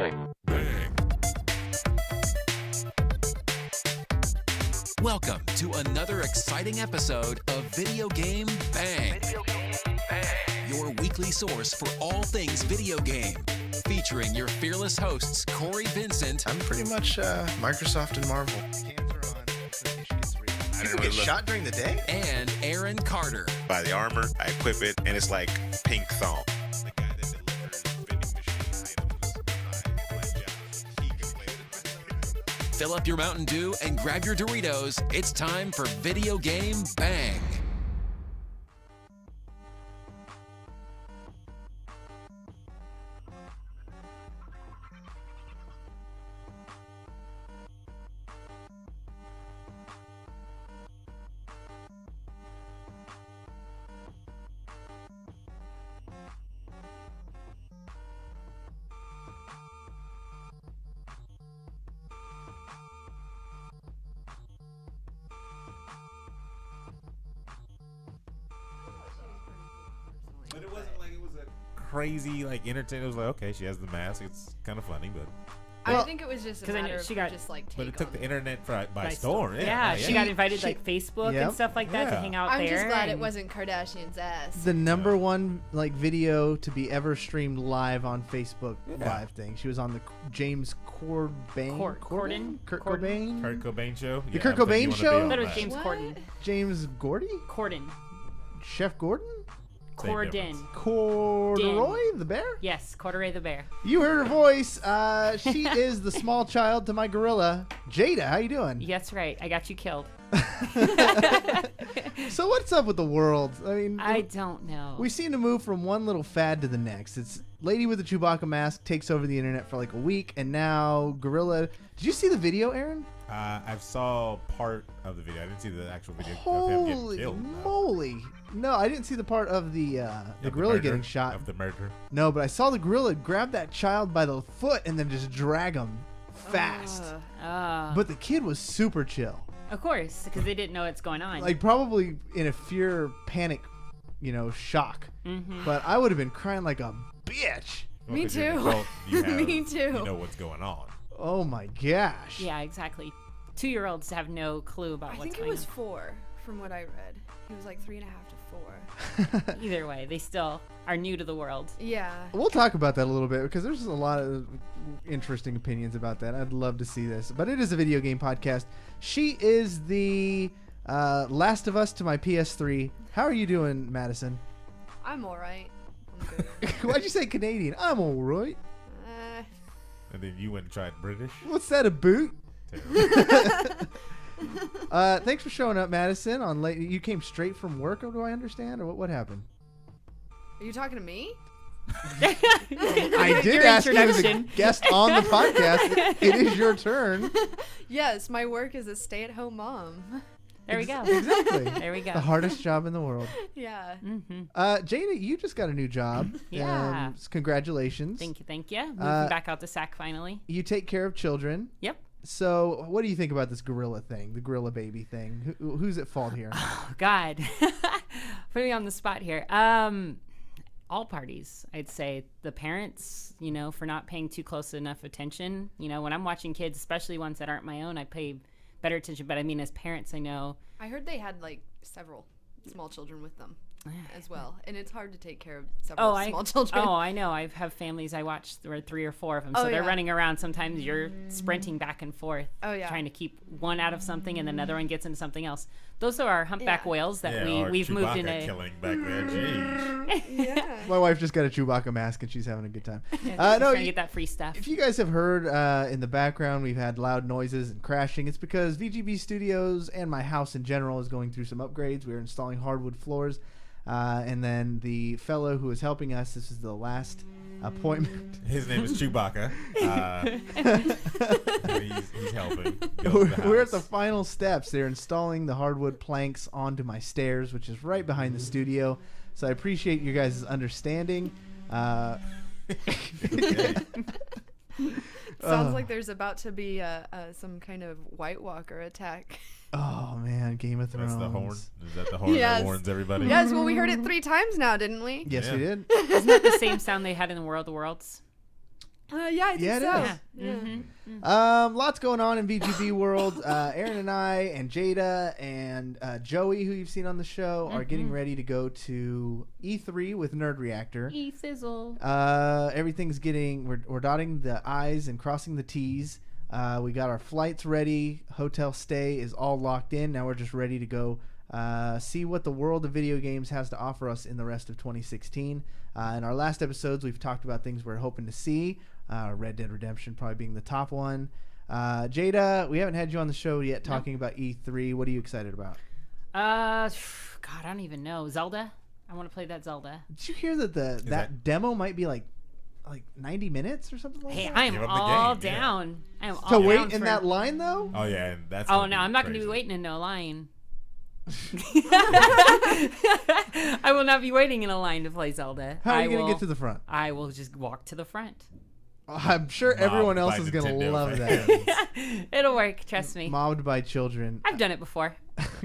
game. Bang. Welcome to another exciting episode of Video Game Bang. Your weekly source for all things video game. Featuring your fearless hosts, Corey Vincent. I'm pretty much Microsoft and Marvel. Cams are on. People get shot during the day? And Aaron Carter. Buy the armor, I equip it, and it's like pink thong. The guy that delivers vending machine items by jobs, he can play it. Fill up your Mountain Dew and grab your Doritos. It's time for Video Game Bang. But it wasn't like it was a crazy entertainment. It was like, okay, she has the mask. It's kind of funny, but I think it was just a 'cause I know matter of she her got- just like take but it took on the it. internet by storm. Yeah, she got invited Facebook Yep. and stuff like that to Yeah. hang out I'm there. just glad it and- wasn't Kardashian's ass. The number one video to be ever streamed live on Facebook live thing. She was on the James Corbin. Corden? Kurt Corden? Cobain. Kurt Cobain show. The Kurt Cobain show? I thought it was James What? Corden. James Gordy. Corden. Chef Gordon. Same Corden. difference. Corduroy the bear. Yes, Corduroy the bear. You heard her voice. She is the small child to my gorilla, Jada. How you doing? That's right. I got you killed. So what's up with the world? I mean, I don't know. we seem to move from one little fad to the next. It's lady with the Chewbacca mask takes over the internet for like a week, and now gorilla. Did you see the video, Aaron? I saw part of the video. I didn't see the actual video of him getting Holy killed. moly! No, I didn't see the part of the Of the gorilla murder, getting shot. Of the murder. No, but I saw the gorilla grab that child by the foot and then just drag him fast. But the kid was super chill. Of course, because they didn't know what's going on. Like probably in a fear, panic, shock. Mm-hmm. But I would have been crying like a bitch. Well, Me 'cause you're an too. adult, you have- Me too. You know what's going on. Oh my gosh. Yeah, exactly. 2-year-olds have no clue about I what's think it going was 4 from what I read. He was like 3.5 to 4. on. Either way, they still are new to the world. Yeah. We'll talk about that a little bit because there's a lot of interesting opinions about that. I'd love to see this. But it is a video game podcast. She is the Last of Us to my PS3. How are you doing, Madison? I'm alright. I'm good. Why'd you say Canadian? I'm all right. And then you went and tried British. What's that, a boot? Terrible. Thanks for showing up, Madison. On late, you came straight from work, or do I understand, or what happened? Are you talking to me? I did Your ask you as a introduction. guest on the podcast. It is your turn. Yes, my work is a stay-at-home mom. There we go. Exactly. There we go. The hardest job in the world. Yeah. Mm-hmm. Jada, you just got a new job. Yeah. Congratulations. Thank you. Moving back out to SAC finally. You take care of children. Yep. So, what do you think about this gorilla thing, the gorilla baby thing? Who's at fault here? Oh, God. Put me on the spot here. All parties, I'd say. The parents, for not paying too close enough attention. When I'm watching kids, especially ones that aren't my own, I pay better attention. But I mean, as parents, I know. I heard they had like several small children with them as well, and it's hard to take care of several small children. Oh, I know. I have families I watch where 3 or 4 of them, so they're running around. Sometimes you're sprinting back and forth, trying to keep one out of something, and another one gets into something else. Those are our humpback whales that we've Chewbacca moved into. killing back there. Jeez. Yeah. My wife just got a Chewbacca mask and she's having a good time. Trying to get that free stuff. If you guys have heard in the background, we've had loud noises and crashing. It's because VGB Studios and my house in general is going through some upgrades. We're installing hardwood floors. And then the fellow who is helping us, this is the last appointment. His name is Chewbacca. He's helping. We're at the final steps. They're installing the hardwood planks onto my stairs, which is right behind the studio. So I appreciate you guys' understanding. Okay. Sounds like there's about to be some kind of White Walker attack. Oh man, Game of Thrones. That's the horn. Is that the horn Yes. that warns everybody? Yes, well, we heard it 3 times now, didn't we? Yes, Yeah. we did. Isn't that the same sound they had in the World of Worlds? Yeah, I think Yeah, it so. is. Yeah. Mm-hmm. Lots going on in VGB world. Aaron and I and Jada and Joey, who you've seen on the show, are getting ready to go to E3 with Nerd Reactor. E-sizzle. Everything's we're dotting the I's and crossing the T's. We got our flights ready. Hotel stay is all locked in. Now we're just ready to go see what the world of video games has to offer us in the rest of 2016. In our last episodes, we've talked about things we're hoping to see. Red Dead Redemption probably being the top one. Jada, we haven't had you on the show yet talking about E3. What are you excited about? God, I don't even know. Zelda? I want to play that Zelda. Did you hear that that demo might be like 90 minutes or something like Hey, that? I am Give up the all game, yeah. down. I am all To down wait in for- that line, though? Oh yeah, and that's. Oh, gonna no, be I'm not going to be crazy. waiting in no line. I will not be waiting in a line to play Zelda. How are you going to get to the front? I will just walk to the front. I'm sure Mobbed everyone else by is going to Nintendo love fans. that. It'll work, trust me. Mobbed by children. I've done it before.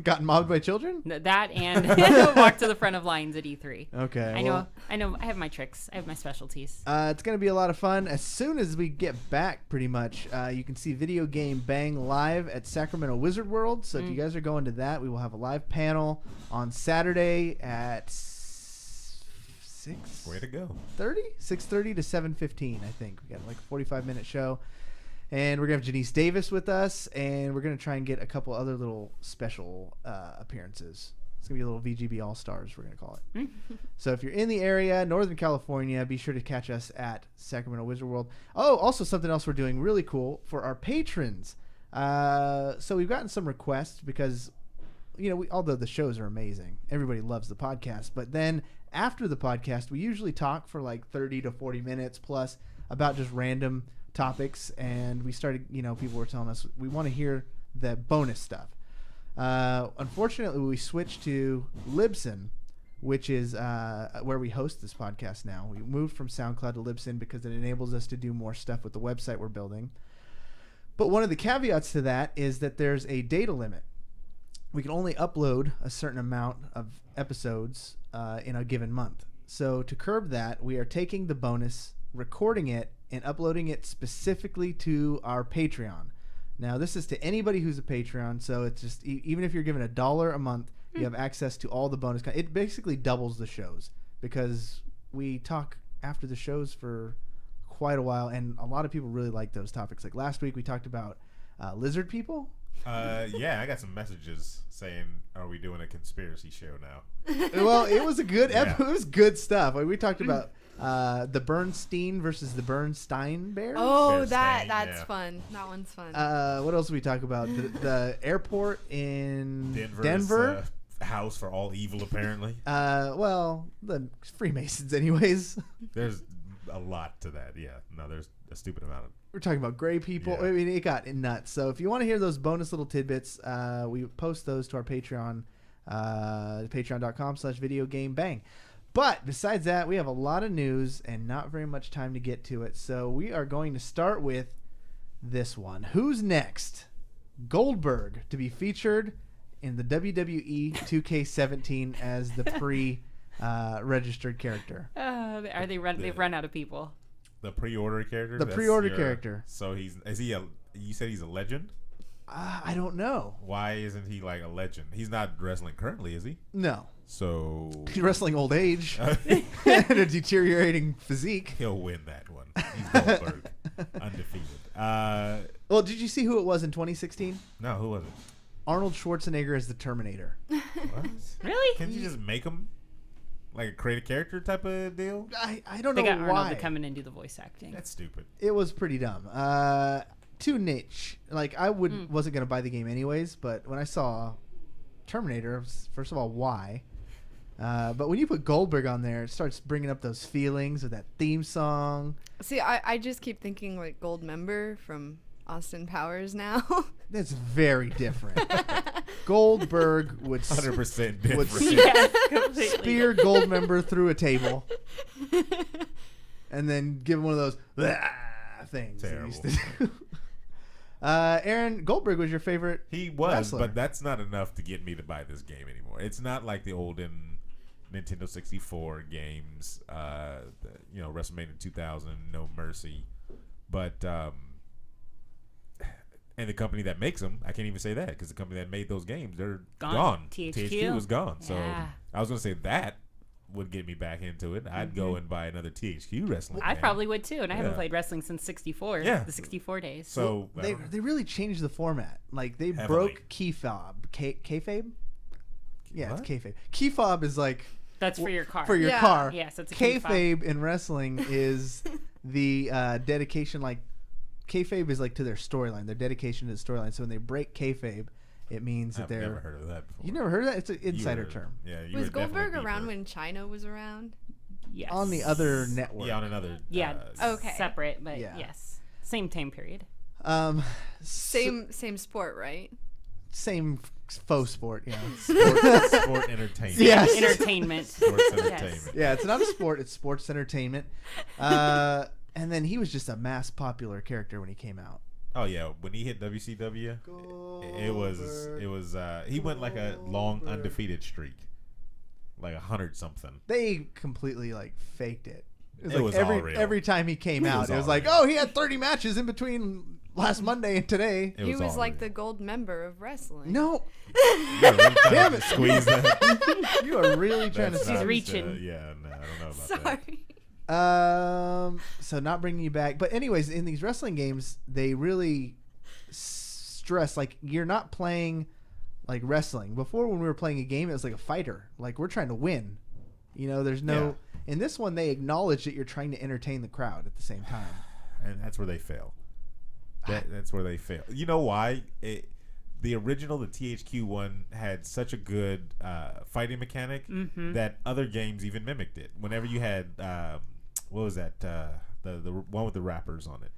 Gotten mobbed by children? That and walk to the front of lines at E3. Okay. I know. I have my tricks. I have my specialties. It's going to be a lot of fun. As soon as we get back, pretty much, you can see Video Game Bang live at Sacramento Wizard World. So if you guys are going to that, we will have a live panel on Saturday at 6. Way to go. 6:30 to 7:15, I think. We got like a 45-minute show. And we're going to have Janice Davis with us, and we're going to try and get a couple other little special appearances. It's going to be a little VGB All-Stars, we're going to call it. So if you're in the area, Northern California, be sure to catch us at Sacramento Wizard World. Oh, also something else we're doing really cool for our patrons. So we've gotten some requests because, although the shows are amazing, everybody loves the podcast, but then after the podcast, we usually talk for like 30 to 40 minutes plus about just random topics, and we started, people were telling us we want to hear the bonus stuff. Unfortunately, we switched to Libsyn, which is where we host this podcast now. We moved from SoundCloud to Libsyn because it enables us to do more stuff with the website we're building. But one of the caveats to that is that there's a data limit. We can only upload a certain amount of episodes in a given month. So to curb that, we are taking the bonus, recording it, and uploading it specifically to our Patreon. Now, this is to anybody who's a Patreon, so it's just, even if you're given $1 a month, you have access to all the bonus. It basically doubles the shows because we talk after the shows for quite a while, and a lot of people really like those topics. Like last week, we talked about lizard people. Yeah, I got some messages saying, "Are we doing a conspiracy show now?" Well, it was a good Yeah. it was good stuff. Like, we talked about the Bernstein versus the Bernstein Bears. Oh, Bears that's thing, yeah. fun. That one's fun. What else did we talk about? The airport in Denver. Denver. House for all evil, apparently. Well, the Freemasons, anyways. There's a lot to that. Yeah, no, there's a stupid amount of. We're talking about gray people. Yeah. I mean, it got nuts. So if you want to hear those bonus little tidbits, we post those to our Patreon, patreon.com/videogamebang. But besides that, we have a lot of news and not very much time to get to it. So we are going to start with this one. Who's next? Goldberg to be featured in the WWE 2K17 as the pre-registered character. They've run out of people. The pre-order character. The pre-order character. So you said he's a legend? I don't know. Why isn't he like a legend? He's not wrestling currently, is he? No. So He's wrestling old age and a deteriorating physique. he'll win that one. He's Goldberg, undefeated. Well, did you see who it was in 2016? No, who was it? Arnold Schwarzenegger as the Terminator. What? Really? Can't you just make him like create a character type of deal? I don't They know got Arnold why. to come in and do the voice acting. That's stupid. It was pretty dumb. Too niche. Like, I wasn't going to buy the game anyways, but when I saw Terminator, first of all, why? But when you put Goldberg on there, it starts bringing up those feelings of that theme song. See, I just keep thinking like Gold Member from Austin Powers now. That's very different. Goldberg would 100% would different. Yeah, completely. spear Goldmember through a table and then give him one of those things. that he used to do. Aaron, Goldberg was your favorite. He was, wrestler. but that's not enough to get me to buy this game anymore. It's not like the olden Nintendo 64 games, WrestleMania 2000, No Mercy. But and the company that makes them, I can't even say that because the company that made those games, they're gone. THQ was gone. So I was gonna say that would get me back into it. I'd go and buy another THQ wrestling. I game. probably would too, and I haven't played wrestling since '64. Yeah, the '64 days. So they really changed the format. Like they broke kayfabe. Kayfabe? Yeah, What? it's kayfabe. Key fob is like That's for your car. For your car. Yes, it's a kayfabe in wrestling is the dedication. Like kayfabe is like to their storyline, their dedication to the storyline. So when they break kayfabe, it means that I've they're. never heard of that before. You never heard of that? It's an insider term. Yeah. Was Goldberg around when China was around? Yes. On the other network. Yeah, on another. Okay. Separate, but yes, same time period. Same sport, right? Same faux sport, yeah. Sport entertainment. Yes. Entertainment. Sports entertainment. Yes. Yeah, it's not a sport; it's sports entertainment. And then he was just a mass popular character when he came out. Oh yeah, when he hit WCW, it was he went like a long undefeated streak, like 100 something. They completely like faked it. It was It like was every all real. every time he came out, was it was all like, real. oh, he had 30 matches in between last Monday and today. It He was all like real. the gold member of wrestling. No, You are really trying Damn to it. squeeze that. you are really trying That's to. not, He's reaching. yeah, no, I don't know about that. Sorry. So not bringing you back, but anyways, in these wrestling games, they really stress like you're not playing like wrestling. Before, when we were playing a game, it was like a fighter. Like we're trying to win. You know, there's no. In this one, they acknowledge that you're trying to entertain the crowd at the same time. And that's where they fail. That's where they fail. You know why? The original, the THQ one, had such a good fighting mechanic that other games even mimicked it. Whenever you had, what was that? The one with the rappers on it.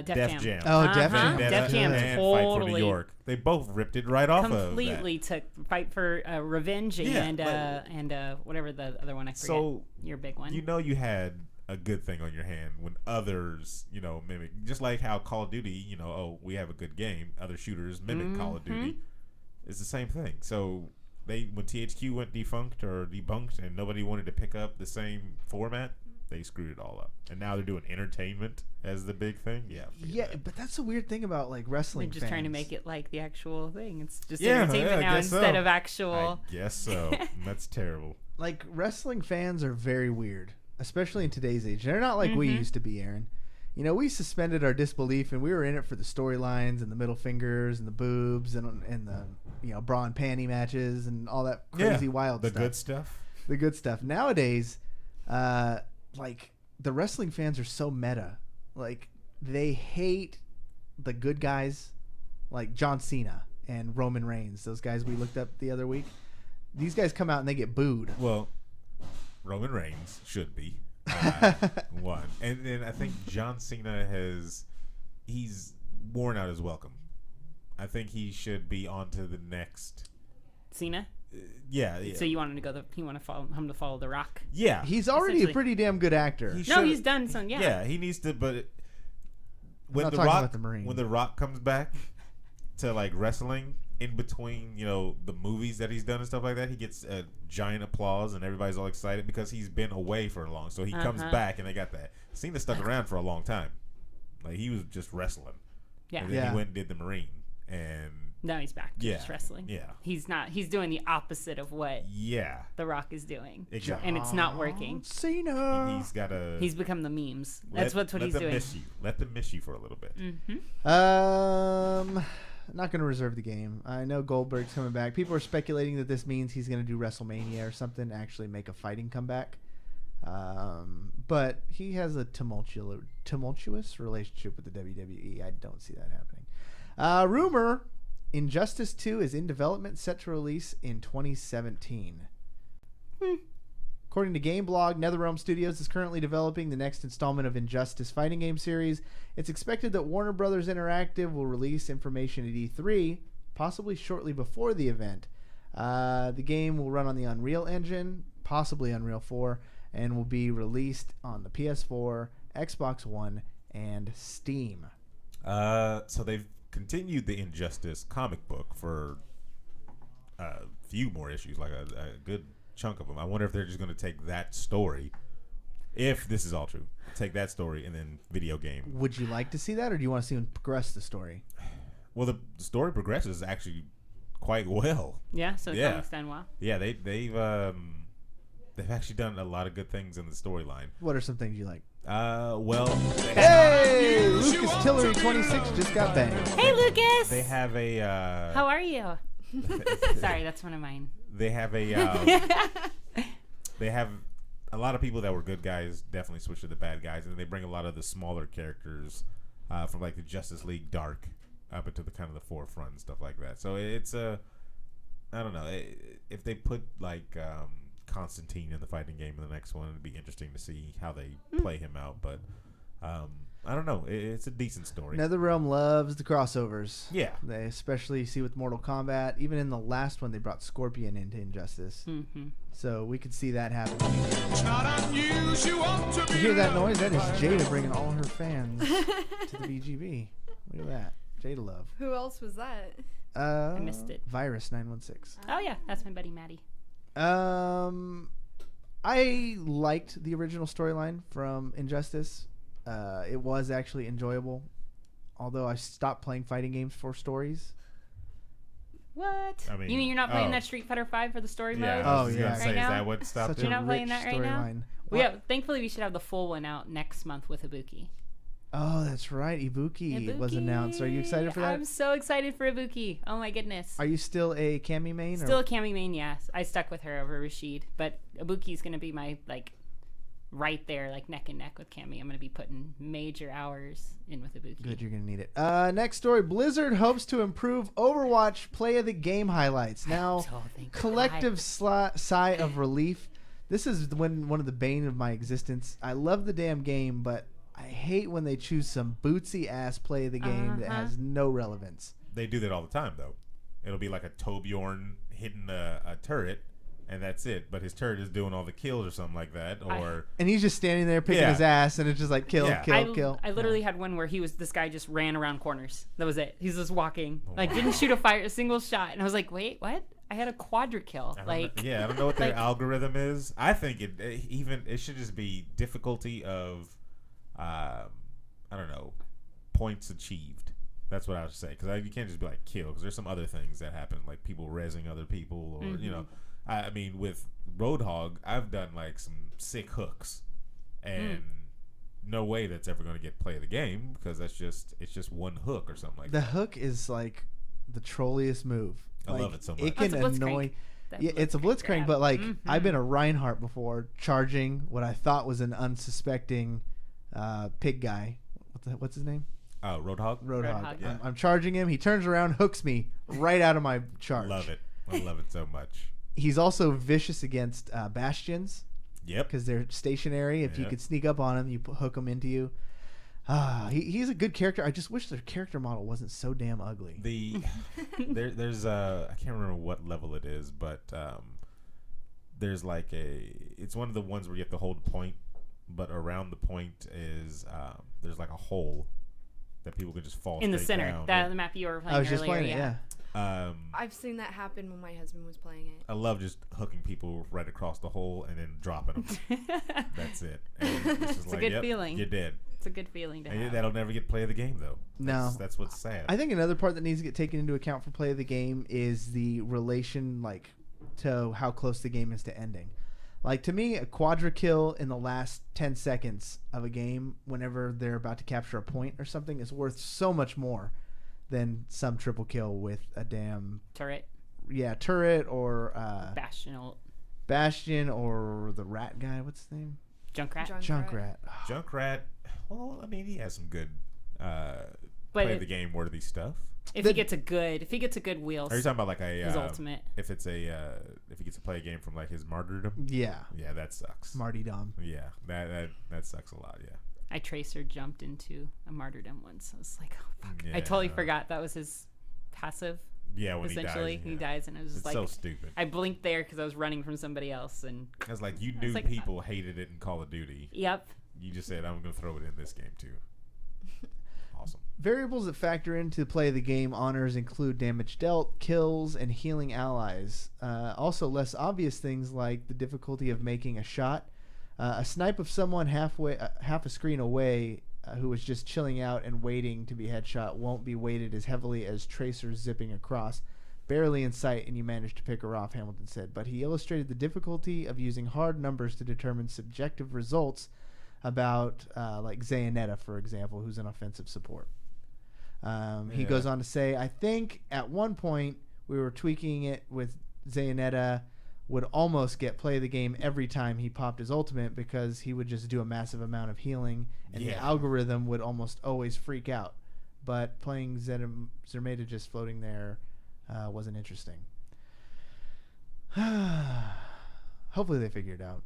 Def Jam. Oh, Def Jam. Def Jam and Fight for New totally York. They both ripped it right off completely of that. took Fight for Revenge Yeah, and whatever the other one I forget. So your big one. You know you had a good thing on your hand when others, mimic. Just like how Call of Duty, we have a good game. Other shooters mimic Call of Duty. It's the same thing. So when THQ went defunct or debunked and nobody wanted to pick up the same format, they screwed it all up. And now they're doing entertainment as the big thing. Yeah, But that's the weird thing about like wrestling. They're just trying to make it like the actual thing. It's just Yeah, entertainment I now guess instead so. of actual. I guess so. That's terrible. Like wrestling fans are very weird, especially in today's age. They're not like we used to be, Aaron. We suspended our disbelief and we were in it for the storylines and the middle fingers and the boobs and the bra and panty matches and all that crazy wild stuff. The good stuff. The good stuff. Nowadays, like the wrestling fans are so meta. Like they hate the good guys, like John Cena and Roman Reigns. Those guys we looked up the other week. These guys come out and they get booed. Well, Roman Reigns should be one, and then I think John Cena he's worn out his welcome. I think he should be on to the next. Cena. Yeah. So you want him to follow him to follow The Rock? Yeah. He's already a Essentially. pretty damn good actor. He's done some. Yeah. Yeah, he needs to. But when not the talking Rock, about the Marine. when the Rock comes back to like wrestling in between, the movies that he's done and stuff like that, he gets a giant applause and everybody's all excited because he's been away for a long. So he comes back and they got that. Cena stuck around for a long time. Like he was just wrestling. Yeah. And then he went and did the Marine and. Now he's back to just wrestling. Yeah. He's not. He's doing the opposite of what Yeah. The Rock is doing. Exactly. And it's not working. Cena. He's got to. He's become the memes. That's what he's doing. Miss you. Let them miss you for a little bit. Not going to reserve the game. I know Goldberg's coming back. People are speculating that this means he's going to do WrestleMania or something, actually make a fighting comeback. But he has a tumultuous relationship with the WWE. I don't see that happening. Rumor: Injustice 2 is in development, set to release in 2017. According to GameBlog, NetherRealm Studios is currently developing the next installment of Injustice fighting game series. It's expected that Warner Brothers Interactive will release information at E3, possibly shortly before the event. The game will run on the Unreal Engine, possibly Unreal 4, and will be released on the PS4, Xbox One, and Steam. So they've continued the Injustice comic book for a few more issues, like a good chunk of them. I wonder if they're just going to take that story If this is all true, take that story and then video game. Would you like to see that, or do you want to see him progress the story? Well, the story progresses actually quite well. Yeah, so Yeah. comics done well. Yeah, they've actually done a lot of good things in the storyline. What are some things you like? Well, Hey, Lucas Tillery 26 just got banged. Hey, Lucas. they have a. How are you? Sorry, that's one of mine. They have a. They have a lot of people that were good guys definitely switch to the bad guys, and they bring a lot of the smaller characters from like the Justice League Dark up into the kind of the forefront and stuff like that. So it's I don't know, if they put like Constantine in the fighting game in the next one, it'd be interesting to see how they play him out. But I don't know, it's a decent story. NetherRealm loves the crossovers. Yeah, They especially see with Mortal Kombat. Even in the last one, they brought Scorpion into Injustice. Mm-hmm. So we could see that happen. You hear that noise? That is Jada bringing all her fans to the BGB. Look at that. Jada love. Who else was that? I missed it. Virus 916. Oh yeah, that's my buddy Maddie. I liked the original storyline from Injustice. It was actually enjoyable, although I stopped playing fighting games for stories. What? I mean, you mean you're not playing that Street Fighter 5 for the story mode? I Oh, was yeah. gonna say, Right is now? that what stopped Such it? You're not a playing rich that right now? storyline. Thankfully, we should have the full one out next month with Ibuki. Oh, that's right. Ibuki was announced. Are you excited for that? I'm so excited for Ibuki. Oh my goodness. Are you still a Cammy main? Still a Cammy main, yes. I stuck with her over Rashid, but Ibuki's gonna be my right there, neck and neck with Cammy. I'm gonna be putting major hours in with Ibuki. Good, you're gonna need it. Next story: Blizzard hopes to improve Overwatch play of the game highlights. Now, Oh, thank collective sigh of relief. This is one of the bane of my existence. I love the damn game, but I hate when they choose some bootsy ass play of the game that has no relevance. They do that all the time, though. It'll be like a Torbjorn hitting a turret, and that's it. But his turret is doing all the kills or something like that. Or And he's just standing there picking Yeah. his ass, and it's just like kill, Yeah. kill. I literally had one where this guy just ran around corners. That was it. He's just walking. Oh, Didn't shoot a single shot. And I was like, wait, what? I had a quadra kill. I don't know what their algorithm is. I think it should just be difficulty of, I don't know, points achieved. That's what I would say, because you can't just be like kill, because there's some other things that happen, like people rezzing other people, or you know, I mean with Roadhog, I've done some sick hooks, and no way that's ever going to get play of the game, because it's just one hook or something like The that. hook is the trolliest move. I love it so much. It can Oh, it's a annoy. That Yeah, it's a blitzcrank, grab. but I've been a Reinhardt before, charging what I thought was an unsuspecting pig guy. What's his name? Roadhog. Roadhog. yeah. I'm charging him. He turns around, hooks me right out of my charge. Love it. I love it so much. He's also vicious against bastions Yep. because they're stationary. If you Yep. could sneak up on him, you hook him into you. He's a good character. I just wish their character model wasn't so damn ugly. There's I can't remember what level it is, but there's it's one of the ones where you have to hold a point, but around the point is there's a hole that people can just fall in the straight center. down. The map you were playing I was earlier. just playing it, yeah. I've seen that happen when my husband was playing it. I love just hooking people right across the hole and then dropping them. That's it. And it's just a good yep, feeling. You're dead. It's a good feeling to And have. that'll never get play of the game, though. No. That's what's sad. I think another part that needs to get taken into account for play of the game is the relation, to how close the game is to ending. To me, a quadra kill in the last 10 seconds of a game, whenever they're about to capture a point or something, is worth so much more than some triple kill with a damn Turret. turret or Bastion or the rat guy. What's his name? Junkrat. Junkrat. Junkrat, well, I mean, he has some good But play of the game worthy stuff. If he gets a good wheel, Are you talking about his ultimate. If it's if he gets to play a game from his martyrdom? Yeah. Yeah, that sucks. Marty Dom. Yeah, that sucks a lot. Yeah. I tracer jumped into a martyrdom once. I was like, oh fuck! Yeah. I totally forgot that was his passive. Yeah, when Essentially, he he dies, dies, and I was just it's so stupid. I blinked there because I was running from somebody else, and It's you knew people hated it in Call of Duty. yep. You just said, I'm going to throw it in this game too. Awesome. Variables that factor into the play of the game honors include damage dealt, kills, and healing allies. Also, less obvious things like the difficulty of making a shot. A snipe of someone half a screen away who was just chilling out and waiting to be headshot won't be weighted as heavily as tracers zipping across. Barely in sight, and you managed to pick her off, Hamilton said. But he illustrated the difficulty of using hard numbers to determine subjective results about, like Zayonetta, for example, who's an offensive support. He goes on to say, I think at one point we were tweaking it with Zayonetta would almost get play of the game every time he popped his ultimate because he would just do a massive amount of healing, and the algorithm would almost always freak out. But playing Zermeda just floating there wasn't interesting. Hopefully they figure it out.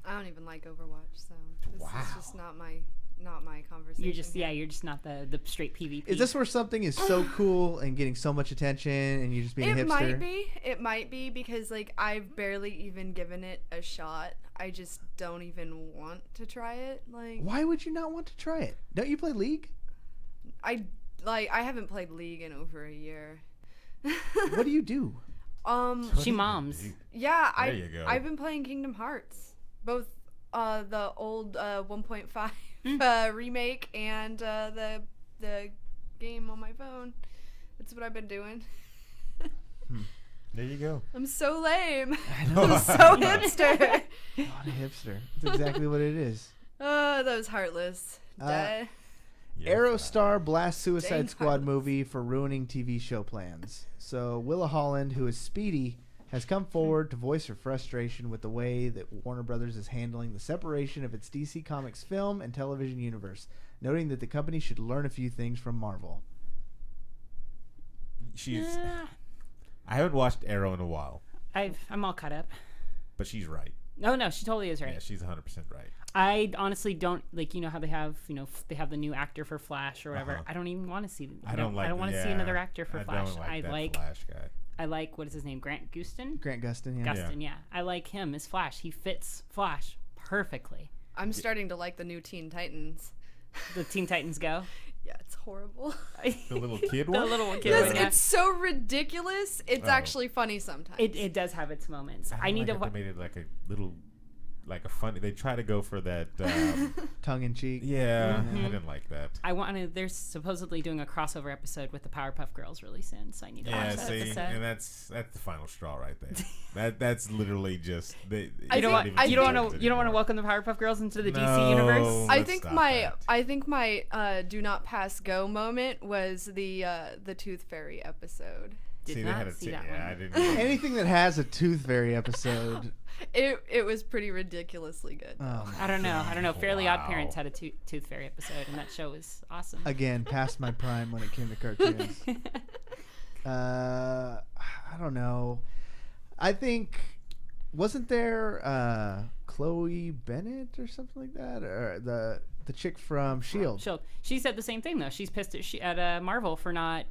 I don't even like Overwatch, so this is just not my conversation. You're just not the straight PvP. Is this where something is so cool and getting so much attention and you just being a hipster? It might be because like I've barely even given it a shot. I just don't even want to try it. Like, why would you not want to try it? Don't you play League? I haven't played League in over a year. What do you do? She moms. Yeah, there you go. I've been playing Kingdom Hearts, both the old 1.5 remake and the game on my phone. That's what I've been doing. There you go. I'm so lame. I'm so hipster. Not a hipster. That's exactly what it is. Oh, that was heartless. Aerostar blasts Suicide Squad movie for ruining TV show plans. So Willa Holland, who is Speedy, has come forward to voice her frustration with the way that Warner Brothers is handling the separation of its DC Comics film and television universe, noting that the company should learn a few things from Marvel. I haven't watched Arrow in a while. I'm all caught up. But she's right. No, she totally is right. Yeah, she's 100% right. I honestly don't how they have they have the new actor for Flash or whatever. I don't even want to see. I don't want to see another actor for Flash. I like Flash guy. I like, what is his name? Grant Gustin, yeah. I like him as Flash. He fits Flash perfectly. I'm starting to like the new Teen Titans. The Teen Titans Go. Yeah, it's horrible. The little kid one? The little kid one, yeah. It's so ridiculous. It's actually funny sometimes. It does have its moments. I need to. They made it like a little, like a funny. They try to go for that tongue in cheek. Yeah, I didn't like that. I want to. They're supposedly doing a crossover episode with the Powerpuff Girls really soon, so I need to watch that episode. And that's the final straw right there. that's literally just. You don't want to welcome the Powerpuff Girls into the DC universe. I think my do not pass go moment was the Tooth Fairy episode. Did not see that one. I didn't. Anything that has a Tooth Fairy episode. It was pretty ridiculously good. I don't know. Fairly Odd Parents had a Tooth Fairy episode, and that show was awesome. Again, past my prime when it came to cartoons. I don't know. I think, wasn't there Chloe Bennett or something like that, or the chick from S.H.I.E.L.D.? S.H.I.E.L.D. She said the same thing though. She's pissed at Marvel for not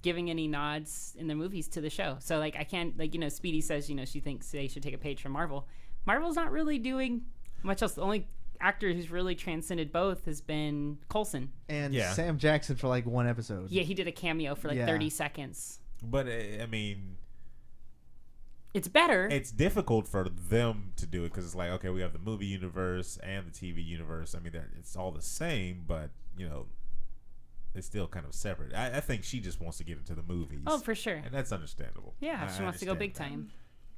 giving any nods in their movies to the show. So like I can't Speedy says she thinks they should take a page from Marvel. Marvel's not really doing much else. The only actor who's really transcended both has been Coulson and Sam Jackson for like one episode. Yeah, he did a cameo for like 30 seconds. But I mean, it's better. It's difficult for them to do it because it's like, okay, we have the movie universe and the TV universe. I mean, it's all the same, but it's still kind of separate. I think she just wants to get into the movies. Oh, for sure. And that's understandable. Yeah, she wants to go big time.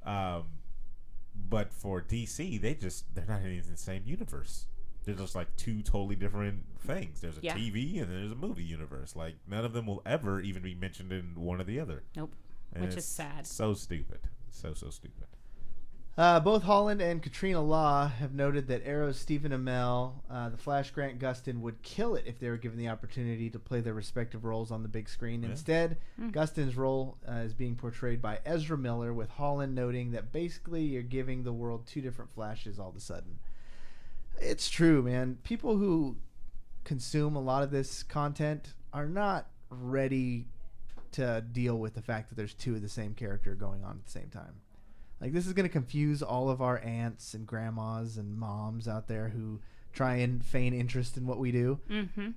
But for DC, they're not in the same universe. They're just like two totally different things. There's a TV and there's a movie universe. Like none of them will ever even be mentioned in one or the other. Nope. And which is sad. So stupid. So stupid. Both Holland and Katrina Law have noted that Arrow's Stephen Amell, the Flash Grant Gustin, would kill it if they were given the opportunity to play their respective roles on the big screen. Instead, Gustin's role is being portrayed by Ezra Miller, with Holland noting that basically you're giving the world two different Flashes all of a sudden. It's true, man. People who consume a lot of this content are not ready to deal with the fact that there's two of the same character going on at the same time. Like, this is going to confuse all of our aunts and grandmas and moms out there who try and feign interest in what we do.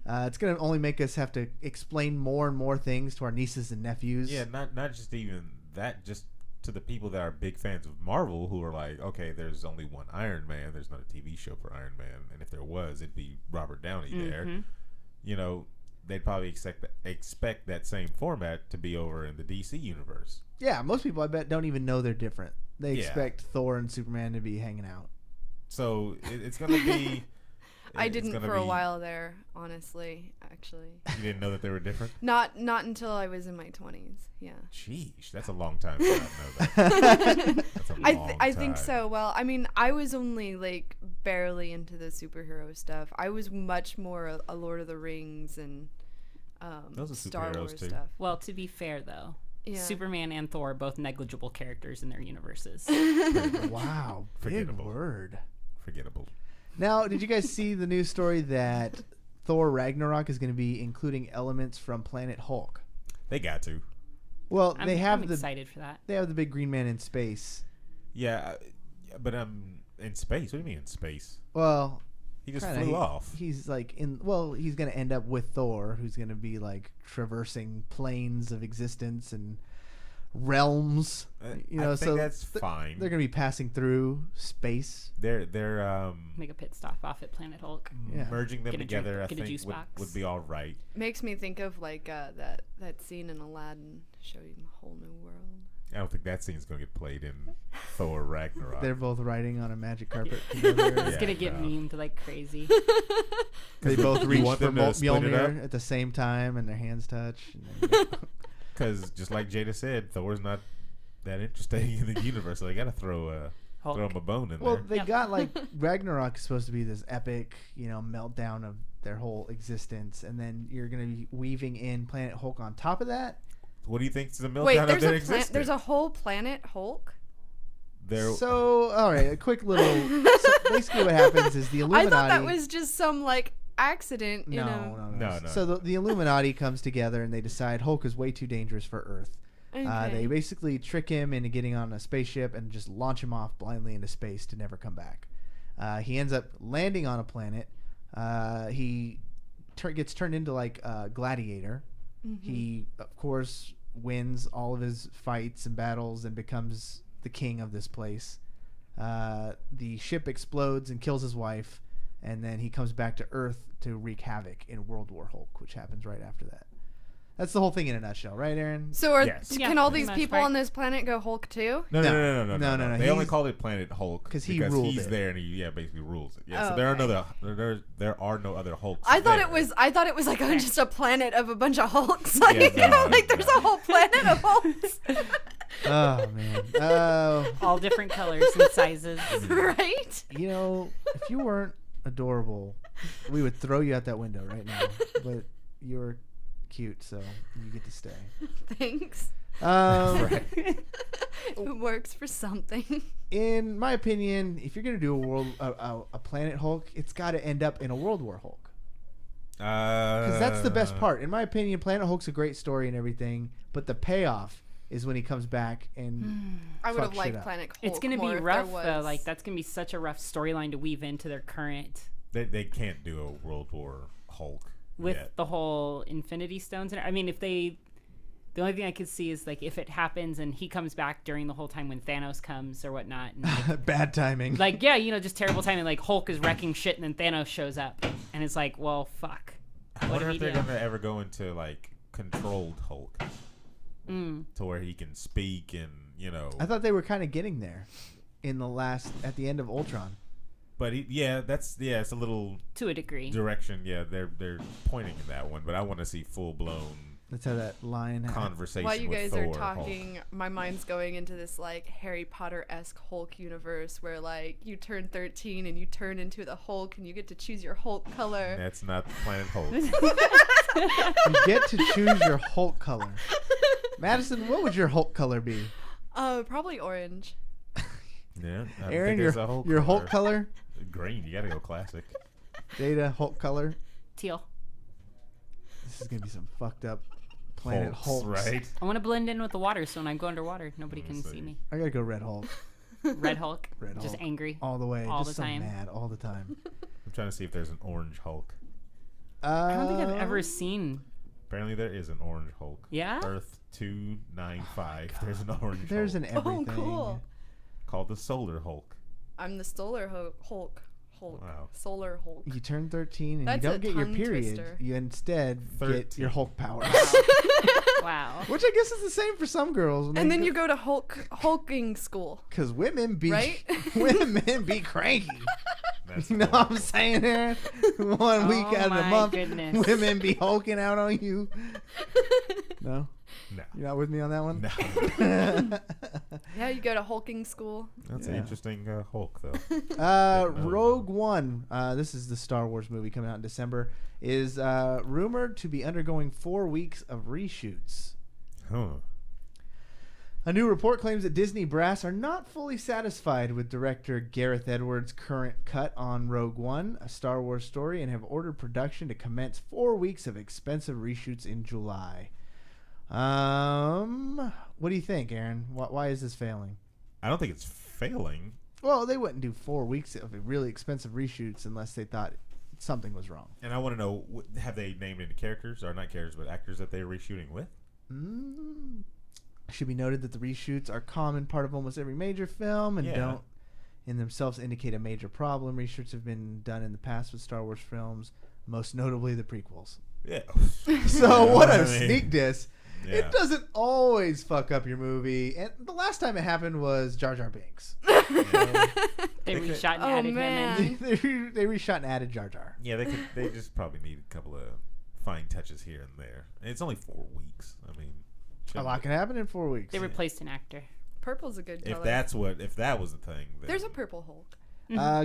It's going to only make us have to explain more and more things to our nieces and nephews. Yeah, not just even that, just to the people that are big fans of Marvel, who are like, okay, there's only one Iron Man. There's not a TV show for Iron Man, and if there was, it'd be Robert Downey there. You know, they'd probably expect that same format to be over in the DC universe. Yeah, most people I bet don't even know they're different. They expect Thor and Superman to be hanging out. So it's gonna be. I didn't for a while there, honestly. Actually, you didn't know that they were different. Not until I was in my 20s. Yeah. Sheesh, that's a long time to not know that. That's a long I time. think so. Well, I mean, I was only like barely into the superhero stuff. I was much more a Lord of the Rings and Those are Star superheroes, Wars too. stuff. Well, to be fair, though, Yeah. Superman and Thor are both negligible characters in their universes. Wow, big Forgettable. word. Forgettable. Now, did you guys see the news story that Thor Ragnarok is going to be including elements from Planet Hulk? They got to. Well, I'm excited for that. They have the big green man in space. Yeah, but I'm in space. What do you mean in space? Well, He just kinda, flew off. He's like he's going to end up with Thor, who's going to be like traversing planes of existence and realms. You know, I think so that's fine. they're going to be passing through space. They're Make a pit stop off at Planet Hulk. Yeah. merging them Get a together. drink, I get a think juice box. would be all right. Makes me think of like that scene in Aladdin showing a whole new world. I don't think that scene's gonna get played in Thor Ragnarok. They're both riding on a magic carpet together. It's Yeah, gonna get no. memed like crazy. They both You reach want for them to split it Mjolnir up? at the same time, and their hands touch. And then- Because just like Jada said, Thor's not that interesting in the universe, so they gotta throw him a bone in well, there. they Yep. got like Ragnarok is supposed to be this epic, meltdown of their whole existence, and then you're gonna be weaving in Planet Hulk on top of that. What do you think is the meltdown Wait, of their existence? there's a whole planet Hulk. So, all right, a quick little. So basically, what happens is the Illuminati. I thought that was just some like accident. No. No. So the Illuminati comes together and they decide Hulk is way too dangerous for Earth. Okay. They basically trick him into getting on a spaceship and just launch him off blindly into space to never come back. He ends up landing on a planet. He gets turned into like a gladiator. He, of course, wins all of his fights and battles and becomes the king of this place. The ship explodes and kills his wife, and then he comes back to Earth to wreak havoc in World War Hulk, which happens right after that. That's the whole thing in a nutshell, right, Aaron? So Yes. can Yeah, all pretty these much, people right. on this planet go Hulk too? No. No. They only He's- called it Planet Hulk 'cause he ruled he's it. there and he basically rules it. Yeah, Oh, so there okay. there are no other Hulks. I thought there. it was like just a planet of a bunch of Hulks. Like, Yeah, no, like there's no. a whole planet of Hulks, Oh, man. All different colors and sizes. right? If you weren't adorable, we would throw you out that window right now. But you're cute, so you get to stay. Thanks. Right. It works for something. In my opinion, if you're gonna do a Planet Hulk, it's got to end up in a World War Hulk. Because that's the best part. In my opinion, Planet Hulk's a great story and everything, but the payoff is when he comes back and I would have fuck shit liked up. Planet Hulk. It's gonna more be if rough there though. was- Like that's gonna be such a rough storyline to weave into their current They can't do a World War Hulk with yet. the whole Infinity Stones. And I mean, the only thing I could see is like if it happens and he comes back during the whole time when Thanos comes or whatnot. And like, Bad timing. like yeah, just terrible timing. Like Hulk is wrecking shit and then Thanos shows up and it's like, well, fuck. I What wonder do if we they're do? gonna ever go into like controlled Hulk to where he can speak and I thought they were kind of getting there at the end of Ultron. But it's a little To a degree. direction. Yeah, they're pointing in that one, but I want to see full blown That's how that line. conversation. While you with guys Thor, are Hulk. talking, my mind's going into this like Harry Potter-esque Hulk universe where like you turn 13 and you turn into the Hulk and you get to choose your Hulk color. That's not Planet Hulk. You get to choose your Hulk color. Madison, what would your Hulk color be? Probably orange. Yeah, I don't Aaron, think there's a Hulk your color. Hulk color? Green. You gotta go classic. Data, Hulk color? Teal. This is going to be some fucked up Planet Hulks, Hulks. right? I want to blend in with the water so when I go underwater, nobody Let me can see. see me. I got to go Red Hulk. Red Hulk. Red Just Hulk. angry. All the way. All just the so time. mad all the time. I'm trying to see if there's an orange Hulk. I don't think I've ever seen. Apparently, there is an orange Hulk. Yeah? Earth ep.139. There's an orange There's Hulk an everything. Oh, cool. called the Solar Hulk. I'm the Solar Hulk. Wow. Solar Hulk. You turn 13 and That's you a don't get your tongue period. twister. You instead get your 13. Hulk powers. Wow. Which I guess is the same for some girls. And then you go to hulking school. Because women be Right? women be cranky. That's You know what I'm horrible. saying there? 1 week out of the my month, goodness. women be hulking out on you. No? No. You're not with me on that one? No. Yeah, you go to hulking school. That's an Yeah. interesting Hulk, though. Rogue One, this is the Star Wars movie coming out in December, is rumored to be undergoing 4 weeks of reshoots. Huh. A new report claims that Disney brass are not fully satisfied with director Gareth Edwards' current cut on Rogue One, a Star Wars story, and have ordered production to commence 4 weeks of expensive reshoots in July. What do you think, Aaron? Why is this failing? I don't think it's failing. Well, they wouldn't do 4 weeks of really expensive reshoots unless they thought something was wrong. And I want to know, have they named any characters, or not characters, but actors that they're reshooting with? Should be noted that the reshoots are common part of almost every major film and Yeah. don't in themselves indicate a major problem. Reshoots have been done in the past with Star Wars films, most notably the prequels. Yeah. So what I a mean, sneak diss. yeah. It doesn't always fuck up your movie. And the last time it happened was Jar Jar Binks. They reshot and Oh, added man. him in. they reshot and added Jar Jar. Yeah, they just probably need a couple of fine touches here and there. And it's only 4 weeks. I mean, A lot can happen in 4 weeks. They replaced an actor. Purple's a good color. if that was the thing, then There's a purple Hulk.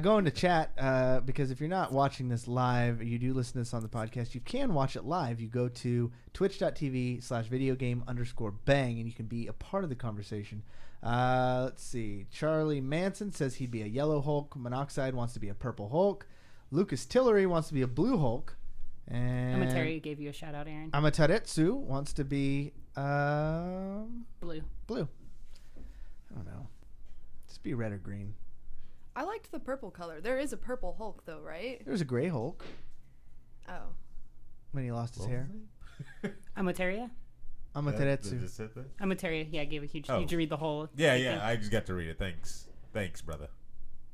Go into chat because if you're not watching this live, you do listen to this on the podcast. You can watch it live. You go to twitch.tv/videogame_bang and you can be a part of the conversation. Let's see. Charlie Manson says he'd be a yellow Hulk. Monoxide wants to be a purple Hulk. Lucas Tillery wants to be a blue Hulk. And Amateri gave you a shout out, Aaron. Amataretsu wants to be Blue. blue. I don't know. Just be red or green. I liked the purple color. There is a purple Hulk, though, right? There's a gray Hulk Oh. when he lost his What was hair. it? Amateria? Amataretsu. That just said that? Amateria. Yeah, I gave a huge. Oh. Did you read the whole? Yeah, thing? yeah. I just got to read it. Thanks, brother.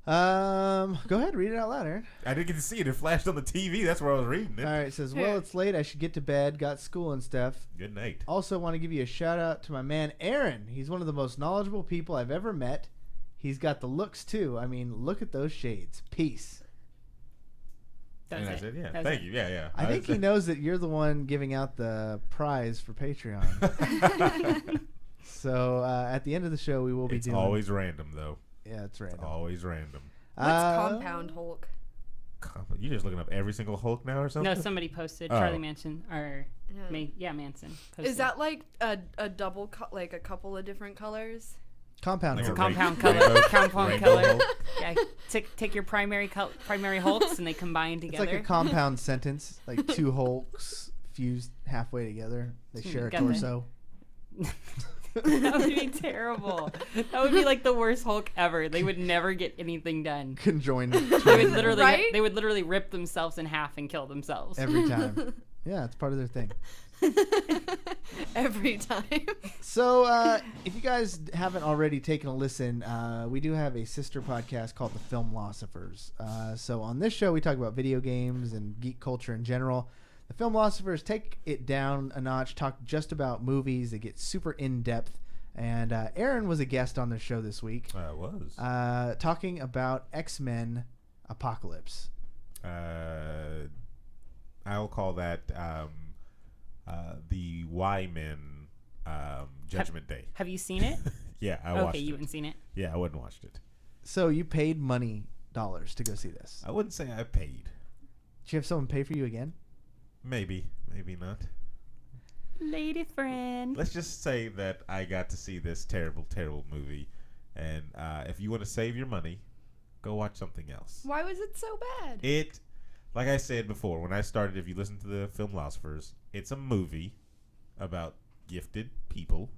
Go ahead, read it out loud, Aaron. I didn't get to see it. It flashed on the TV. That's where I was reading it. All right, it says, well, it's late. I should get to bed. Got school and stuff. Good night. Also want to give you a shout out to my man, Aaron. He's one of the most knowledgeable people I've ever met. He's got the looks, too. I mean, look at those shades. Peace. That And was I said, it. yeah, That was thank it. you. Yeah, yeah. I think he knows that you're the one giving out the prize for Patreon. So at the end of the show, we will be It's doing... always random, though. Yeah, it's random. Always random. What's Compound Hulk? You just looking up every single Hulk now or something? No, somebody posted. Oh. Charlie Manson or Yeah. Manson. Posted. Is that like a double, like a couple of different colors? Compound. Like Hulk. a compound rainbow- color? Compound rainbow color. Hulk? Yeah, take your primary Hulks and they combine It's together. like a compound sentence. Like two Hulks fused halfway together. They share a Got the- torso. That would be terrible. That would be like the worst Hulk ever. They would never get anything done. Conjoined They would literally Right? they would literally rip themselves in half and kill themselves. every time. Yeah, it's part of their thing. Every time. So, if you guys haven't already taken a listen, we do have a sister podcast called The Filmlosophers. So, on this show, we talk about video games and geek culture in general. The Filmlosophers take it down a notch, talk just about movies. They get super in-depth. And Aaron was a guest on the show this week, I was. talking about X-Men Apocalypse. I'll call that the Y-Men Judgment Day. Have you seen it? Yeah, I watched Okay, you it. haven't seen it. Yeah, I wouldn't watched it. So, you paid dollars to go see this. I wouldn't say I paid. Did you have someone pay for you again? Maybe, maybe not. Lady friend. Let's just say that I got to see this terrible, terrible movie. And if you want to save your money, go watch something else. Why was it so bad? It, like I said before, when I started, if you listen to the Filmlosophers, it's a movie about gifted people,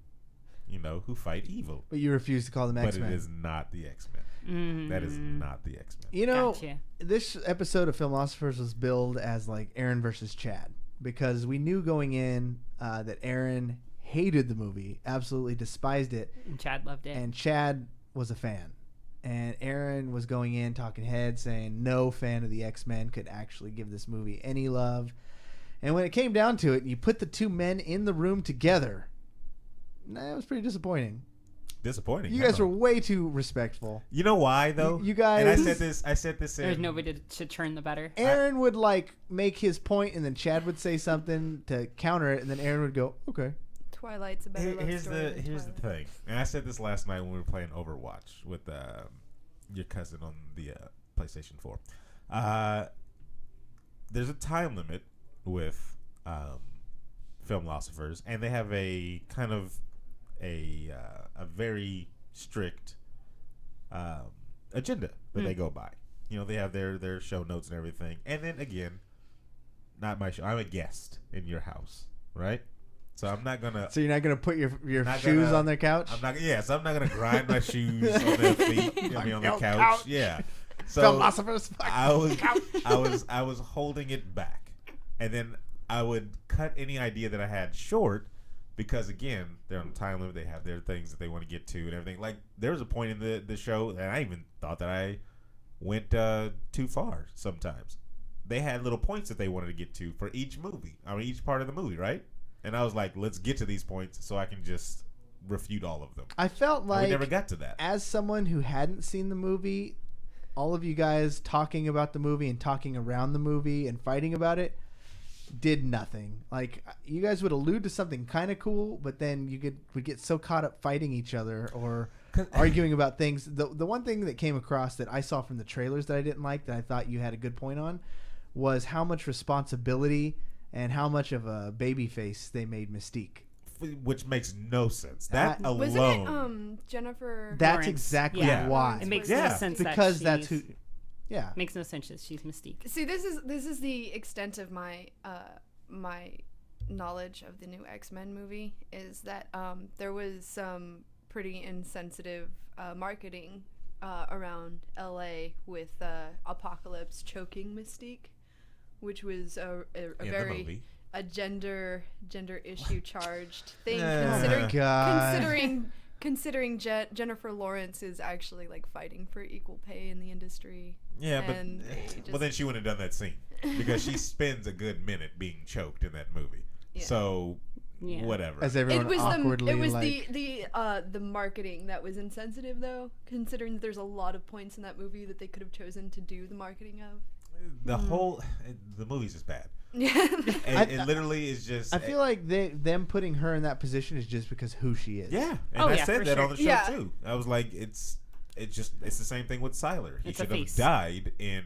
who fight evil. But you refuse to call them But X-Men. it is not the X-Men. That is not the X-Men. You know, Gotcha. this episode of Filmlosophers was billed as like Aaron versus Chad because we knew going in that Aaron hated the movie, absolutely despised it, And Chad loved it. and Chad was a fan. And Aaron was going in talking head, saying no fan of the X-Men could actually give this movie any love. And when it came down to it, you put the two men in the room together. It was pretty disappointing. Disappointing. You guys were way too respectful. You know why though? You guys. And I said this. There's in, nobody to turn the better. Aaron would like make his point, and then Chad would say something to counter it, and then Aaron would go, "Okay." Twilight's a better love Here's story than the Twilight. thing, and I said this last night when we were playing Overwatch with your cousin on the PlayStation 4. There's a time limit with film philosophers, and they have a kind of a very strict agenda that they go by. You know, they have their show notes and everything. And then again, not my show. I'm a guest in your house, right? So I'm not gonna. So you're not gonna put your shoes on their couch? I'm not. Yes, I'm not gonna grind my shoes on their feet. I mean, on the couch. Yeah. So Philosophers. I was holding it back, and then I would cut any idea that I had short, because again, they're on time limit. They have their things that they want to get to and everything. Like there was a point in the show that I even thought that I went too far. Sometimes they had little points that they wanted to get to for each movie. I mean, each part of the movie, right? And I was like, let's get to these points so I can just refute all of them. I felt And like we never got to that. as someone who hadn't seen the movie, all of you guys talking about the movie and talking around the movie and fighting about it did nothing. Like you guys would allude to something kind of cool, but then would get so caught up fighting each other or arguing about things. The one thing that came across that I saw from the trailers that I didn't like, that I thought you had a good point on, was how much responsibility and how much of a baby face they made Mystique. Which makes no sense. That alone. Wasn't it Jennifer? That's Lawrence. exactly Yeah. why. It makes Yeah. no sense because that that's who. Yeah. makes no sense that she's Mystique. See, this is the extent of my my knowledge of the new X-Men movie, is that there was some pretty insensitive marketing around LA with Apocalypse choking Mystique, which was a In the movie. very a gender issue charged thing, Oh considering Jennifer Lawrence is actually like fighting for equal pay in the industry. Yeah, but and they well, then she wouldn't have done that scene because she spends a good minute being choked in that movie. Yeah. So Yeah. whatever. As everyone awkwardly it was like, the marketing that was insensitive, though, considering that there's a lot of points in that movie that they could have chosen to do the marketing of. The movie's just bad. Yeah. It literally is just. I feel like them putting her in that position is just because who she is. Yeah, and Oh, I yeah, said for that sure. on the show Yeah. too. I was like, it's the same thing with Siler. He It's a should have face. died in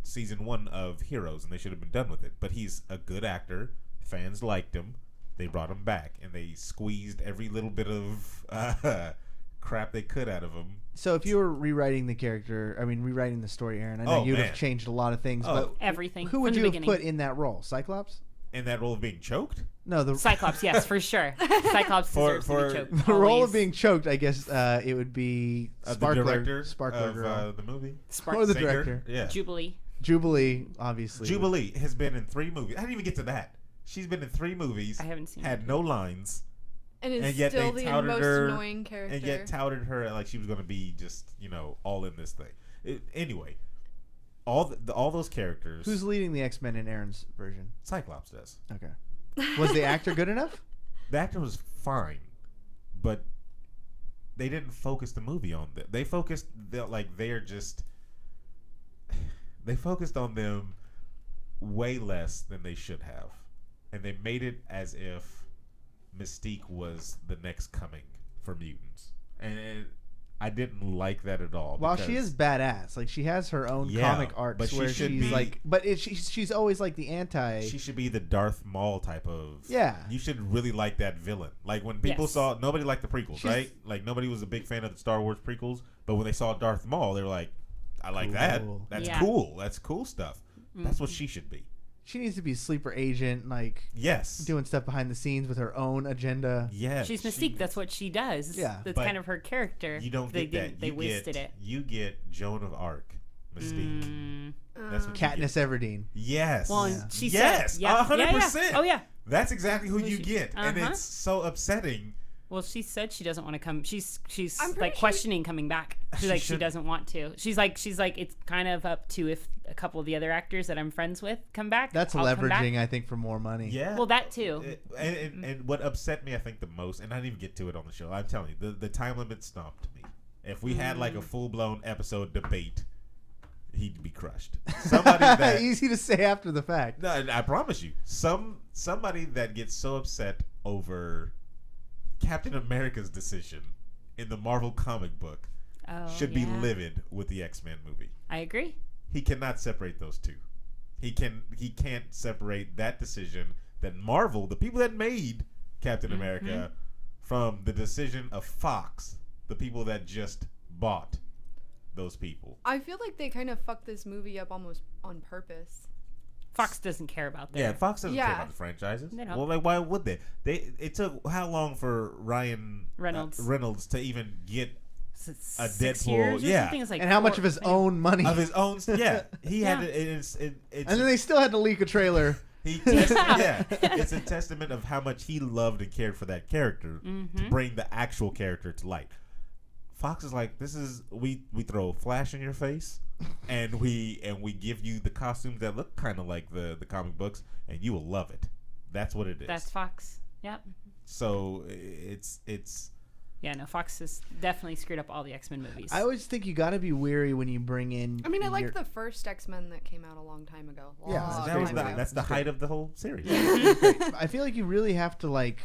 season 1 of Heroes, and they should have been done with it. But he's a good actor. Fans liked him. They brought him back, and they squeezed every little bit of crap they could out of him. So if you were rewriting the story, Aaron, I know Oh, you'd man. have changed a lot of things, Oh. but Everything. who would from you the have beginning. put in that role? Cyclops? In that role of being choked, No, the Cyclops, yes, for sure. Cyclops deserves to for- be choked. the role of always. being choked. I guess it would be the Sparkler, director Sparkler of girl, the movie, Spark- or the Singer. director. Yeah, Jubilee. Jubilee, obviously. Jubilee has been in 3 movies. I didn't even get to that. She's been in 3 movies. I haven't seen Had it. no lines. And is And yet still they the touted most her, annoying character. And yet touted her like she was going to be just, all in this thing. Anyway, all those characters. Who's leading the X-Men in Aaron's version? Cyclops does. Okay. Was the actor good enough? The actor was fine, but they didn't focus the movie on them. They focused they focused on them way less than they should have, and they made it as if Mystique was the next coming for mutants, and I didn't like that at all. While she because- is badass, like she has her own Yeah, comic arcs but she where should she's be- like, but she's always like the anti. She should be the Darth Maul type of. Yeah. You should really like that villain. Like when people Yes. saw, nobody liked the prequels, right? Like nobody was a big fan of the Star Wars prequels, but when they saw Darth Maul, they were like, I like that. Cool. That's Yeah. cool. That's cool stuff. That's what she should be. She needs to be a sleeper agent, like Yes. doing stuff behind the scenes with her own agenda. Yes. She's Mystique. That's what she does. Yeah. That's But kind of her character. You don't they get that. didn't- They You wasted get, it. You get Joan of Arc, Mystique. That's what you Katniss get. Everdeen. Yes. Well, Yeah. she Yes. said, yeah, 100%. Yeah. Oh yeah. That's exactly who you she- get, and Uh-huh. it's so upsetting. Well, she said she doesn't want to come. She's I'm pretty like sure- questioning coming back. She's like she should- doesn't want to. She's like it's kind of up to if a couple of the other actors that I'm friends with come back. That's I'll come back. leveraging, I think, for more money. Yeah. Well, that too. And what upset me, I think, the most, and I didn't even get to it on the show. I'm telling you, the time limit stomped me. If we had like a full blown episode debate, he'd be crushed. Somebody that Easy to say after the fact. no, I promise you, somebody that gets so upset over Captain America's decision in the Marvel comic book Oh, should be yeah. livid with the X-Men movie. I agree. He cannot separate those two. He can't separate that decision that Marvel, the people that made Captain America, from the decision of Fox, the people that just bought those people. I feel like they kind of fucked this movie up almost on purpose. Fox doesn't care about that. Yeah, Fox doesn't care Yeah. about the franchises. They don't. Well, like, why would they? It took how long for Ryan Reynolds. to even get a 6 Deadpool, years or yeah. something? It's like And how much 4 of his own money? of his own? Yeah, he had Yeah. it's and then they still had to leak a trailer. It's a testament of how much he loved and cared for that character Mm-hmm. to bring the actual character to light. Fox is like, this is we throw a flash in your face, and we give you the costumes that look kind of like the comic books, and you will love it. That's what it is. That's Fox. Yep. So it's Yeah, no, Fox has definitely screwed up all the X-Men movies. I always think you got to be wary when you bring in. I mean, I your- liked the first X-Men that came out a long time ago. Yeah, Long that was time the, ago. that's the height of the whole series. I feel like you really have to like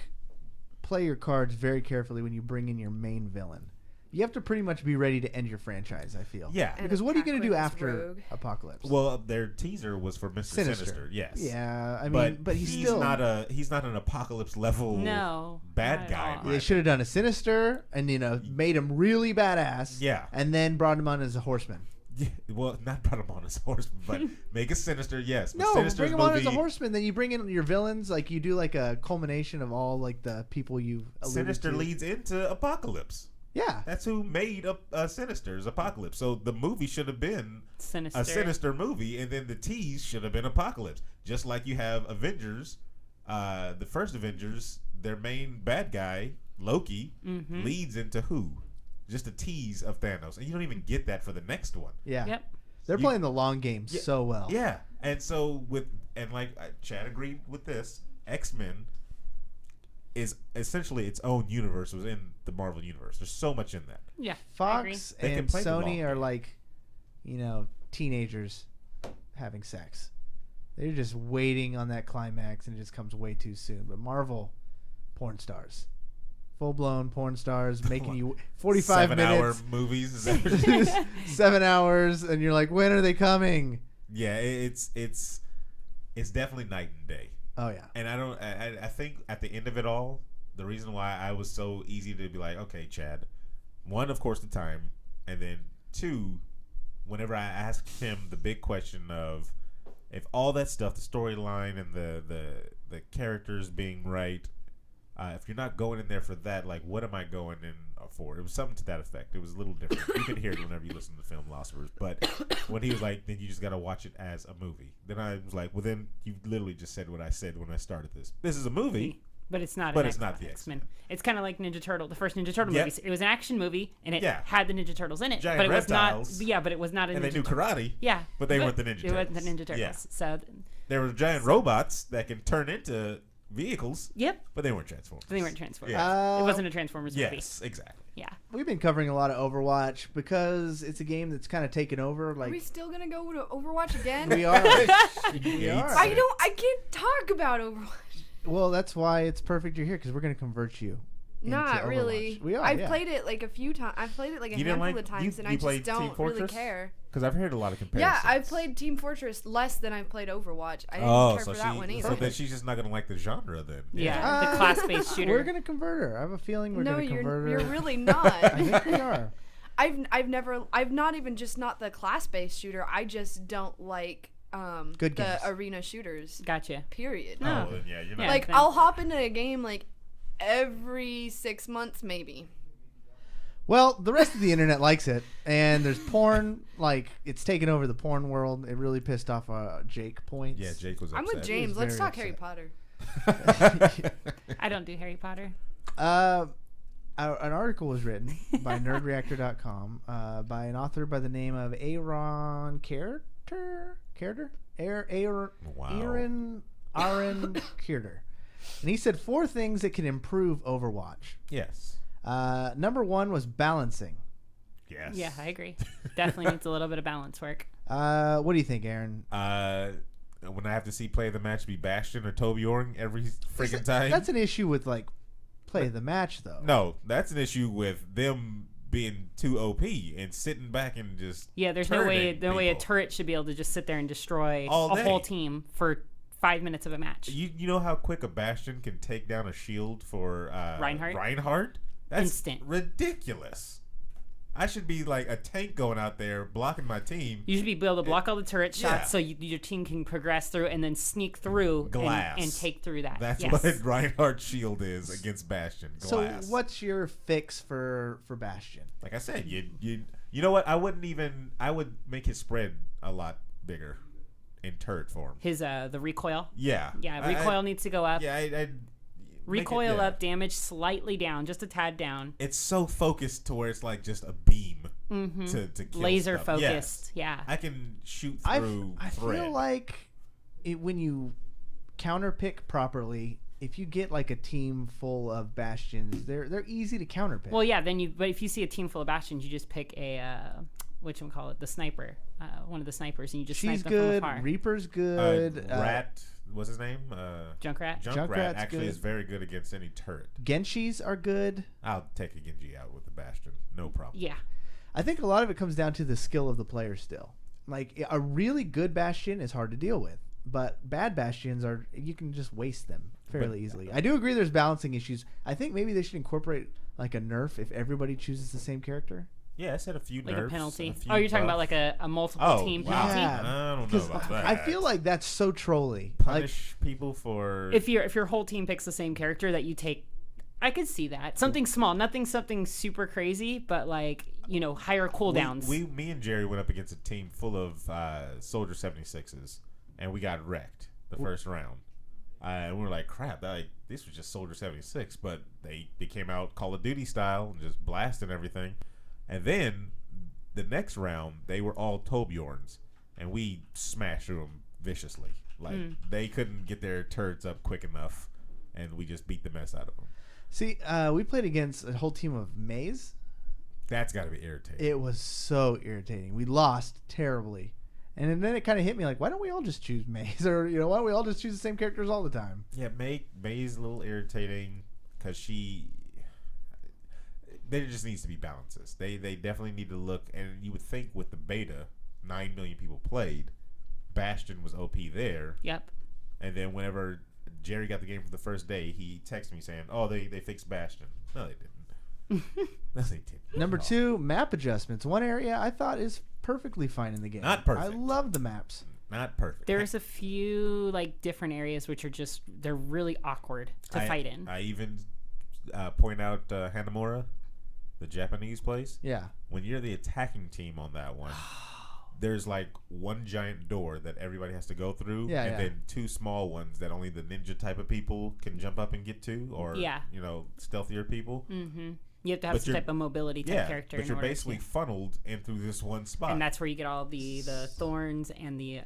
play your cards very carefully when you bring in your main villain. You have to pretty much be ready to end your franchise, I feel. Yeah. And Because what are you going to do attack after Rogue. Apocalypse? Well, their teaser was for Mr. Sinister. Yes. Yeah, I mean, but he's still not an apocalypse level No, bad not at guy. all. in my They should have done a Sinister and made him really badass. Yeah. And then brought him on as a horseman. Yeah, well, not put him on as a horseman, but make a Sinister, yes. But No, Sinister's bring him on as a movie- horseman. Then you bring in your villains, like you do like a culmination of all like the people you've alluded Sinister to. leads into Apocalypse. Yeah. That's who made Sinister's Apocalypse. So the movie should have been Sinister. a Sinister movie, and then the tease should have been Apocalypse. Just like you have Avengers, the first Avengers, their main bad guy, Loki, leads into who? Just a tease of Thanos. And you don't even get that for the next one. Yeah. Yep. They're You- playing the long game so well. Yeah. And so Chad agreed with this, X-Men is essentially its own universe within the Marvel universe. There's so much in that. Yeah. Fox They can and play the long Sony are game. like, teenagers having sex. They're just waiting on that climax and it just comes way too soon. But Marvel, porn stars. Full blown porn stars making you 45 7-hour minutes, movies. Is that what it is? 7 hours, and you're like, when are they coming? Yeah, it's definitely night and day. Oh, yeah. And I think at the end of it all, the reason why I was so easy to be like, okay, Chad, one, of course, the time, and then two, whenever I asked him the big question of if all that stuff, the storyline and the characters being right, if you're not going in there for that, like, what am I going in for? It was something to that effect. It was a little different. You can hear it whenever you listen to Film Philosophers. But when he was like, then you just got to watch it as a movie. Then I was like, well, then you literally just said what I said when I started this. This is a movie. But it's not. But an it's not the X-Men. It's kind of like Ninja Turtle, the first Ninja Turtle Yep. movies. It was an action movie, and it Yeah. had the Ninja Turtles in it. Giant but it was reptiles. not. Yeah, but it was not a. And Ninja they knew Turtle. karate. Yeah, But they weren't the Ninja It wasn't the Turtles. Ninja Turtles. Yeah. So, There were giant robots that can turn into vehicles, yep, but they weren't Transformers. they weren't Transformers. Yeah. It wasn't a Transformers movie. Yes, exactly. Yeah. We've been covering a lot of Overwatch because it's a game that's kind of taken over. Are Like we still gonna go to Overwatch again? we are. we Yeah, are. I can't talk about Overwatch. Well, that's why it's perfect you're here because we're going to convert you. Not into really. Overwatch. We are. I've yeah. played it like a few times. I've played it like a You didn't handful like- of times, you- and you I played just Team don't really Fortress? care. Because I've heard a lot of comparisons. Yeah, I've played Team Fortress less than I've played Overwatch. I didn't Oh, care so for that one either. so then she's just not gonna like the genre then. Yeah. The class-based shooter. We're going to convert her. I have a feeling we're no, going to convert her. you're really not. I think we are. I've not even just not the class-based shooter. I just don't like Good the games. arena shooters. Gotcha. Period. Oh, No. well, then yeah, you're not. Yeah. Like then- I'll hop into a game like every 6 months maybe. Well, the rest of the internet likes it, and there's porn. Like it's taken over the porn world. It really pissed off Jake Points. Yeah, Jake was I'm upset. with James. was Let's very talk upset. Harry Potter. I don't do Harry Potter. An article was written by nerdreactor.com by an author by the name of Aaron Carter? Aaron Carter. And he said 4 things that can improve Overwatch. Yes. Number 1 was balancing. Yes. Yeah, I agree. Definitely needs a little bit of balance work. What do you think, Aaron? When I have to see play of the match be Bastion or Torbjorn every freaking time. That's an issue with like play of the match, though. No, that's an issue with them being too OP and sitting back and just there's no way a people. turret should be able to just sit there and destroy All a day. whole team for 5 minutes of a match. You know how quick a Bastion can take down a shield for Reinhardt? That's Instant. ridiculous. I should be like a tank going out there blocking my team. You should be able to block all the turret shots Yeah. so your team can progress through and then sneak through Glass. and take through that. That's yes. what Reinhardt's shield is against Bastion. Glass. So what's your fix for Bastion? Like I said, you know what? I would make his spread a lot bigger in turret form. His the recoil. Yeah. Yeah, recoil needs to go up. Yeah, I'd recoil up, damage slightly down, just a tad down. It's so focused to where it's like just a beam to kill Laser stuff. focused. Yes. Yeah. I can shoot through I thread. feel like when you counterpick properly, if you get like a team full of Bastions, they're easy to counterpick. Well, yeah. But if you see a team full of Bastions, you just pick the sniper, one of the snipers, and you just She's snipe them good. from afar. Reaper's good. Rat, what's his name? Junkrat. Junkrat actually good. is very good against any turret. Genshis are good. I'll take a Genji out with the Bastion, no problem. Yeah. I think a lot of it comes down to the skill of the player still. Like a really good Bastion is hard to deal with, but bad Bastions you can just waste them fairly easily. I do agree there's balancing issues. I think maybe they should incorporate like a nerf if everybody chooses the same character. Yeah, I said a few Like nerfs. a penalty. A few Oh, you're talking about buffs. like a multiple team penalty? Yeah. I don't know 'Cause about that. I feel like that's so trolly. Punish people for If your whole team picks the same character that you take, I could see that. Something small, something super crazy, but like, higher cooldowns. Me and Jerry went up against a team full of Soldier 76s, and we got wrecked the first round. And we were like, crap, this was just Soldier 76, but they came out Call of Duty style and just blasting everything. And then the next round, they were all Torbjorns, and we smashed through them viciously. Like, they couldn't get their turrets up quick enough, and we just beat the mess out of them. See, we played against a whole team of Maze. That's got to be irritating. It was so irritating. We lost terribly. And then it kind of hit me like, why don't we all just choose Maze? Or, why don't we all just choose the same characters all the time? Yeah, May's a little irritating because there just needs to be balances. They definitely need to look, and you would think with the beta, 9 million people played, Bastion was OP there. Yep. And then whenever Jerry got the game for the first day, he texted me saying, "Oh, they fixed Bastion." No, they didn't. No, they didn't. Number 2, map adjustments. One area I thought is perfectly fine in the game. Not perfect. I love the maps. Not perfect. There's a few like different areas which are they're really awkward to fight in. I even point out Hanamura, the Japanese place. Yeah. When you're the attacking team on that one, there's like one giant door that everybody has to go through, and then 2 small ones that only the ninja type of people can jump up and get to, or stealthier people. Mm-hmm. You have to have some type of mobility type character. But you're basically funneled in through this one spot, and that's where you get all the thorns and the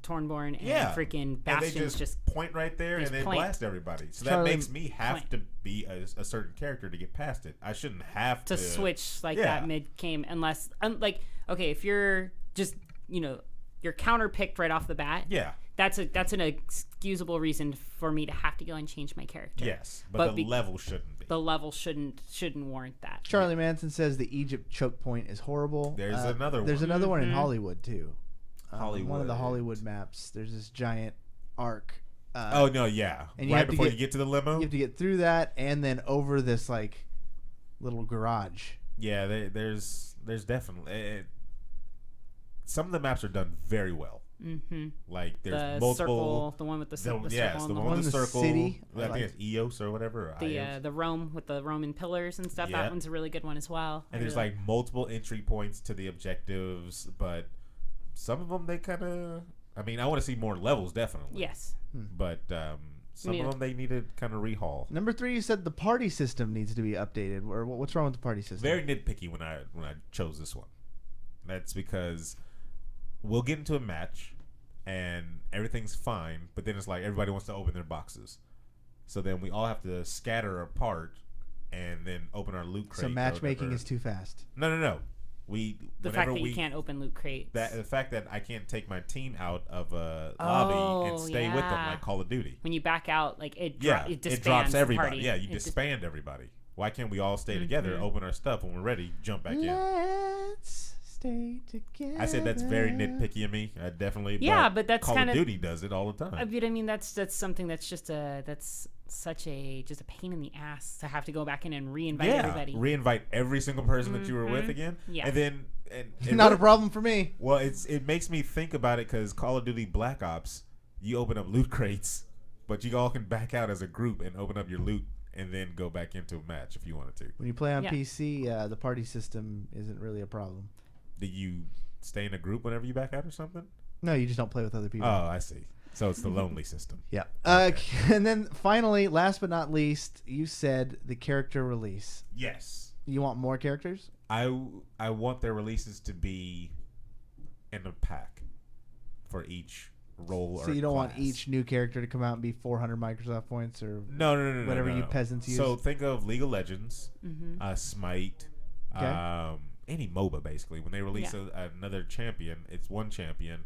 Tornborn and freaking Bastions. And they just point right there and they blast everybody. So that makes me have to be a certain character to get past it. I shouldn't have to switch like that mid game unless if you're just you're counter picked right off the bat. Yeah. That's an excusable reason for me to have to go and change my character. Yes, but the level shouldn't be. The level shouldn't warrant that. Charlie Manson says the Egypt choke point is horrible. There's another one. There's another one in Hollywood too. Hollywood. One of the Hollywood maps. There's this giant arc. And right before you get to the limo, you have to get through that and then over this like little garage. Yeah, there's definitely some of the maps are done very well. Mm-hmm. Like there's the multiple circle, the one with the circle. Yes, the one with the circle. City. I think it's Eos or whatever. Or the Rome with the Roman pillars and stuff. Yeah. That one's a really good one as well. And there's like multiple entry points to the objectives, but some of them they kind of. I mean, I want to see more levels, definitely. Yes. But Some Yeah. of them they need to kind of rehaul. Number 3, you said the party system needs to be updated. Or what's wrong with the party system? Very nitpicky when I chose this one. That's because we'll get into a match and everything's fine, but then it's like everybody wants to open their boxes. So then we all have to scatter apart and then open our loot crate. So matchmaking is too fast. No. The fact that you can't open loot crates. The fact that I can't take my team out of a lobby and stay with them yeah. like Call of Duty. When you back out, like it It disbands drops the everybody. party. Yeah, you It disband everybody. Why can't we all stay together, open our stuff when we're ready, jump back in? Let's stay together. I said that's very nitpicky of me. I definitely. Yeah, but that's Call kinda- of Duty does it all the time. I mean, that's something that's just that's such a pain in the ass to have to go back in and reinvite everybody. Reinvite every single person that you were with again. Yeah. And then Not a problem for me. Well, it makes me think about it because Call of Duty Black Ops, you open up loot crates, but you all can back out as a group and open up your loot and then go back into a match if you wanted to. When you play on Yeah. PC, the party system isn't really a problem. Do you stay in a group whenever you back out or something? No, you just don't play with other people. Oh, I see. So it's the lonely system. Yeah. Okay. And then finally, last but not least, you said the character release. Yes. You want more characters? I want their releases to be in a pack for each role. So or you don't class. want each new character to come out and be 400 Microsoft points or No. whatever no. you peasants use? So think of League of Legends, Mm-hmm. Smite, Okay. any MOBA basically. When they release another champion, it's one champion.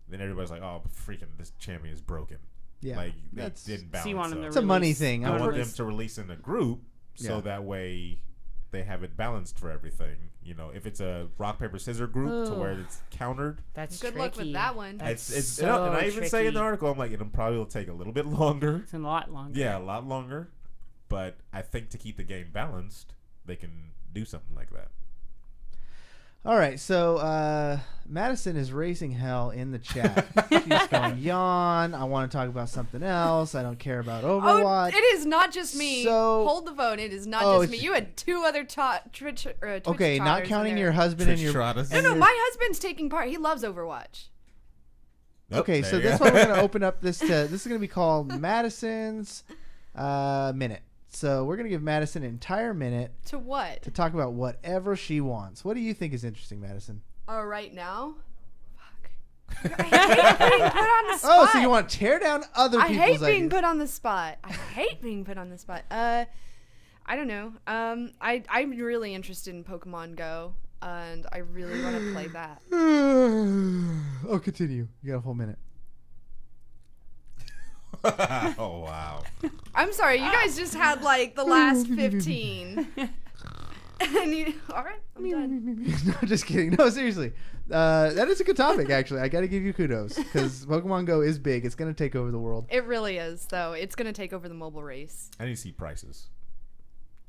Then everybody's like, "Oh, freaking! This champion is broken." Yeah. Like they That's- didn't balance. So you want them out. to It's a money release- thing. I want them release- to release in a group so Yeah. that way they have it balanced for everything. You know, if it's a rock paper scissors group to where it's countered, That's Good tricky. luck with that one. That's it's so and I even say in the tricky. article, I'm like, it'll probably will take a little bit longer. It's a lot longer. Yeah, a lot longer. But I think to keep the game balanced, they can do something like that. All right, so Madison is raising hell in the chat. She's going, yawn. I want to talk about something else. I don't care about Overwatch. Oh, it is not just me. So- Hold the phone. It is not Oh, just me. it's- You had two other Twitch Okay, not trotters in counting there. your husband and your... Trish Stratus. No, my husband's taking part. He loves Overwatch. Okay, there so you that's go. why we're going to open up this to... This is going to be called Madison's Minute. So we're going to give Madison an entire minute To what? to talk about whatever she wants. What do you think is interesting, Madison? Right now? Fuck. I hate being put on the spot. Oh, so you want to tear down other I people's hate being ideas. put on the spot. I hate being put on the spot. I don't know. I'm really interested in Pokemon Go, and I really want to play that. Oh, continue. You got a whole minute. Oh wow. I'm sorry, you guys just had like the last 15. And you, all right, I'm done. No, just kidding. No, seriously. That is a good topic, actually. I got to give you kudos because Pokemon Go is big. It's going to take over the world. It really is, though. It's gonna take over the mobile race. I need to see prices.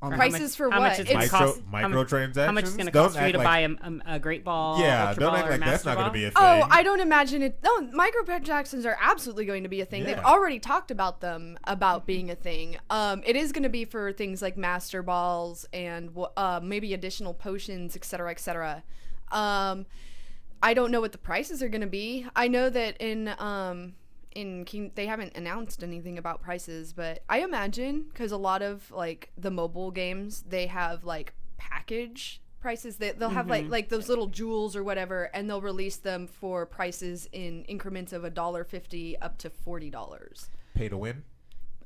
On For the- how Prices for how what? much it's It's- gonna cost? Microtransactions. How much it's going to Don't cost for you act to like- buy a Great Ball? Yeah, Ultra don't Ball, act or like that's Master not going Ball? to be a thing. Oh, I don't imagine it. No, microtransactions are absolutely going to be a thing. They've Yeah. already talked about them about being a thing. It is going to be for things like Master Balls and maybe additional potions, etc., etc. I don't know what the prices are going to be. I know that in King, they haven't announced anything about prices, but I imagine because a lot of like the mobile games, they have like package prices. They'll have like those little jewels or whatever, and they'll release them for prices in increments of $1.50 up to $40. Pay to win.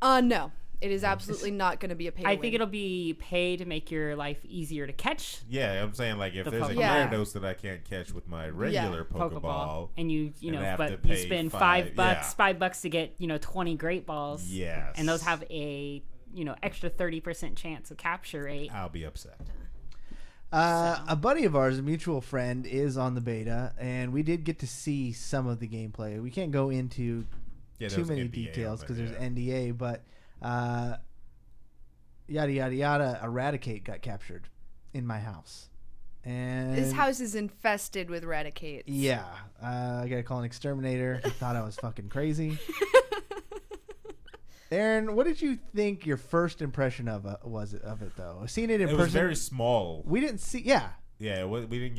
No, it is absolutely not going to be a pay. I think it'll be pay to make your life easier to catch. Yeah, I'm saying like if The there's a Pokeball. Yeah. Gyarados that I can't catch with my regular Pokeball. And you and I know, have but to you pay spend $5, $5 to get 20 Great Balls. Yes. And those have a extra 30% chance of capture rate. I'll be upset. A buddy of ours, a mutual friend, is on the beta, and we did get to see some of the gameplay. We can't go into Yeah, there too was many NDA details on because it, there's NDA, but yada yada yada. Eradicate got captured in my house, and this house is infested with Raticates. Yeah, I gotta call an exterminator. He thought I was fucking crazy. Aaron, what did you think your first impression of it though? Seeing it in It person, was very small. we didn't see. Yeah, Yeah, we didn't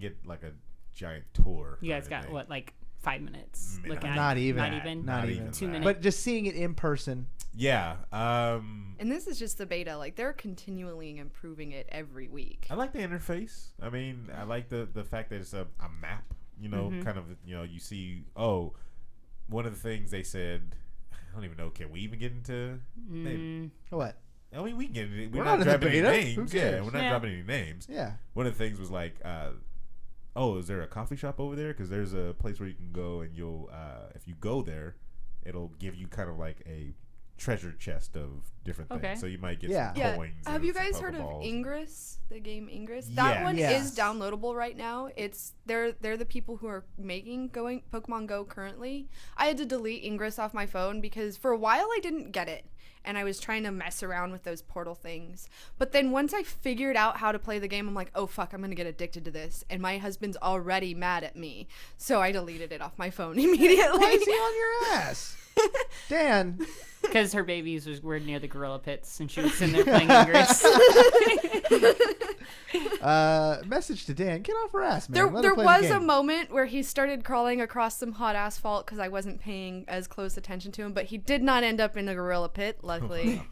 get like a giant tour. You or guys got anything. what, like 5 minutes? Mm, looking yeah. at not it? even. Not even. Not Not even. even 2 that. minutes. But just seeing it in person, Yeah. And this is just the beta. Like, they're continually improving it every week. I like the interface. I mean, I like the fact that it's a map, kind of, you see, one of the things they said, I don't even know, can we even get into What? I mean, we can get into it. We're not in the dropping any beta. names. Who cares? Yeah, we're not dropping any names. Yeah. One of the things was like, is there a coffee shop over there? Because there's a place where you can go and you'll, if you go there, it'll give you kind of like a treasure chest of different things. So you might get some coins. Have you guys heard of Ingress? The game Ingress? That one is downloadable right now. They're the people who are making Pokemon Go currently. I had to delete Ingress off my phone because for a while I didn't get it. And I was trying to mess around with those portal things. But then once I figured out how to play the game, I'm like, oh, fuck, I'm going to get addicted to this. And my husband's already mad at me. So I deleted it off my phone immediately. Why is he on your ass? Dan. Because her babies were near the gorilla pits and she was sitting there playing Ingress. Message to Dan. Get off her ass, man. There was a moment where he started crawling across some hot asphalt because I wasn't paying as close attention to him, but he did not end up in a gorilla pit, luckily.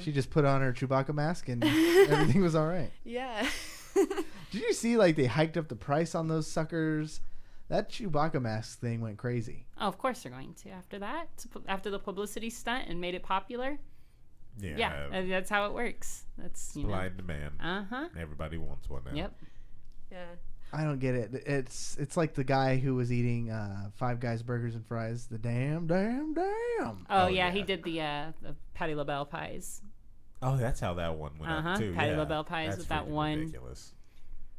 She just put on her Chewbacca mask and everything was all right. Yeah. Did you see, like, they hiked up the price on those suckers? That Chewbacca mask thing went crazy. Oh, of course they're going to after that. After the publicity stunt and made it popular. Yeah, that's how it works. That's supply and demand. Everybody wants one now. Yep. Yeah. I don't get it. It's like the guy who was eating Five Guys burgers and fries. The damn. Oh yeah, he did the Patti LaBelle pies. Oh, that's how that one went up too. Patti LaBelle pies with that one. Ridiculous.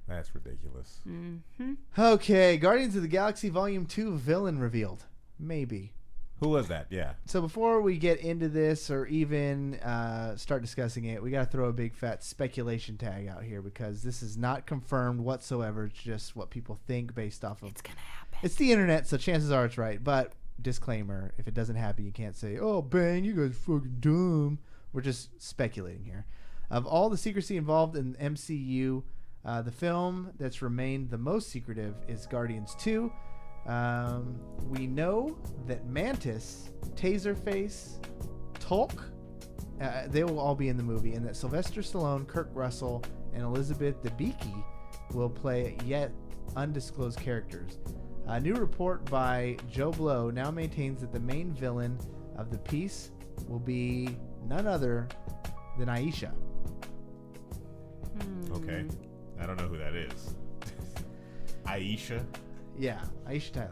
That's ridiculous. Mm-hmm. Okay, Guardians of the Galaxy Volume 2 villain revealed. Maybe. Who was that? Yeah. So before we get into this or even start discussing it, we got to throw a big fat speculation tag out here because this is not confirmed whatsoever. It's just what people think based off of... It's going to happen. It's the internet, so chances are it's right. But disclaimer, if it doesn't happen, you can't say, oh, bang, you guys are fucking dumb. We're just speculating here. Of all the secrecy involved in MCU... the film that's remained the most secretive is Guardians 2. We know that Mantis, Taserface, Tulk, they will all be in the movie, and that Sylvester Stallone, Kurt Russell, and Elizabeth Debicki will play yet undisclosed characters. A new report by Joe Blow now maintains that the main villain of the piece will be none other than Aisha. Okay. I don't know who that is. Aisha? Yeah, Aisha Tyler.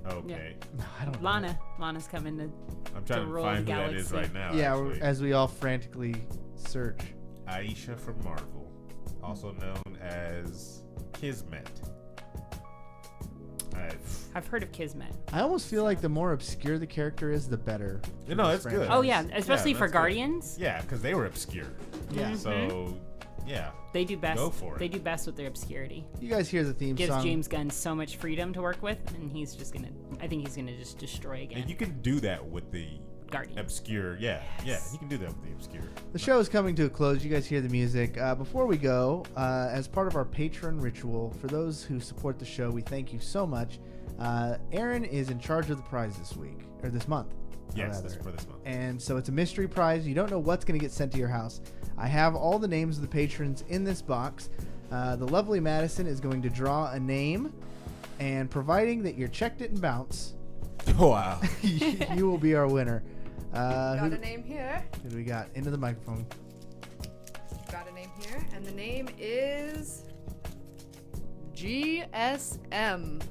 Okay. No, I don't know. Lana's coming to I'm trying to find who that is right now. Yeah, actually. as we all frantically search. Aisha from Marvel, also known as Kismet. I've heard of Kismet. I almost feel like the more obscure the character is, the better. No, it's good. Oh yeah, especially for Guardians. Good. Yeah, because they were obscure. Yeah. So, yeah. They do best. Go for it. They do best with their obscurity. You guys hear the theme Gives song? James Gunn so much freedom to work with, and he's just gonna. I think he's gonna just destroy again. And you can do that with the Guardian. Obscure. Yeah, yeah. You can do that with the obscure. The show is coming to a close. You guys hear the music. Before we go, as part of our patron ritual, for those who support the show, we thank you so much. Aaron is in charge of the prize this month. Yes, this for this month. And so it's a mystery prize. You don't know what's going to get sent to your house. I have all the names of the patrons in this box. The lovely Madison is going to draw a name, and providing that you're checked it and bounce, wow, you will be our winner. Got a name here. Who do we got? Into the microphone. Got a name here, and the name is GSM.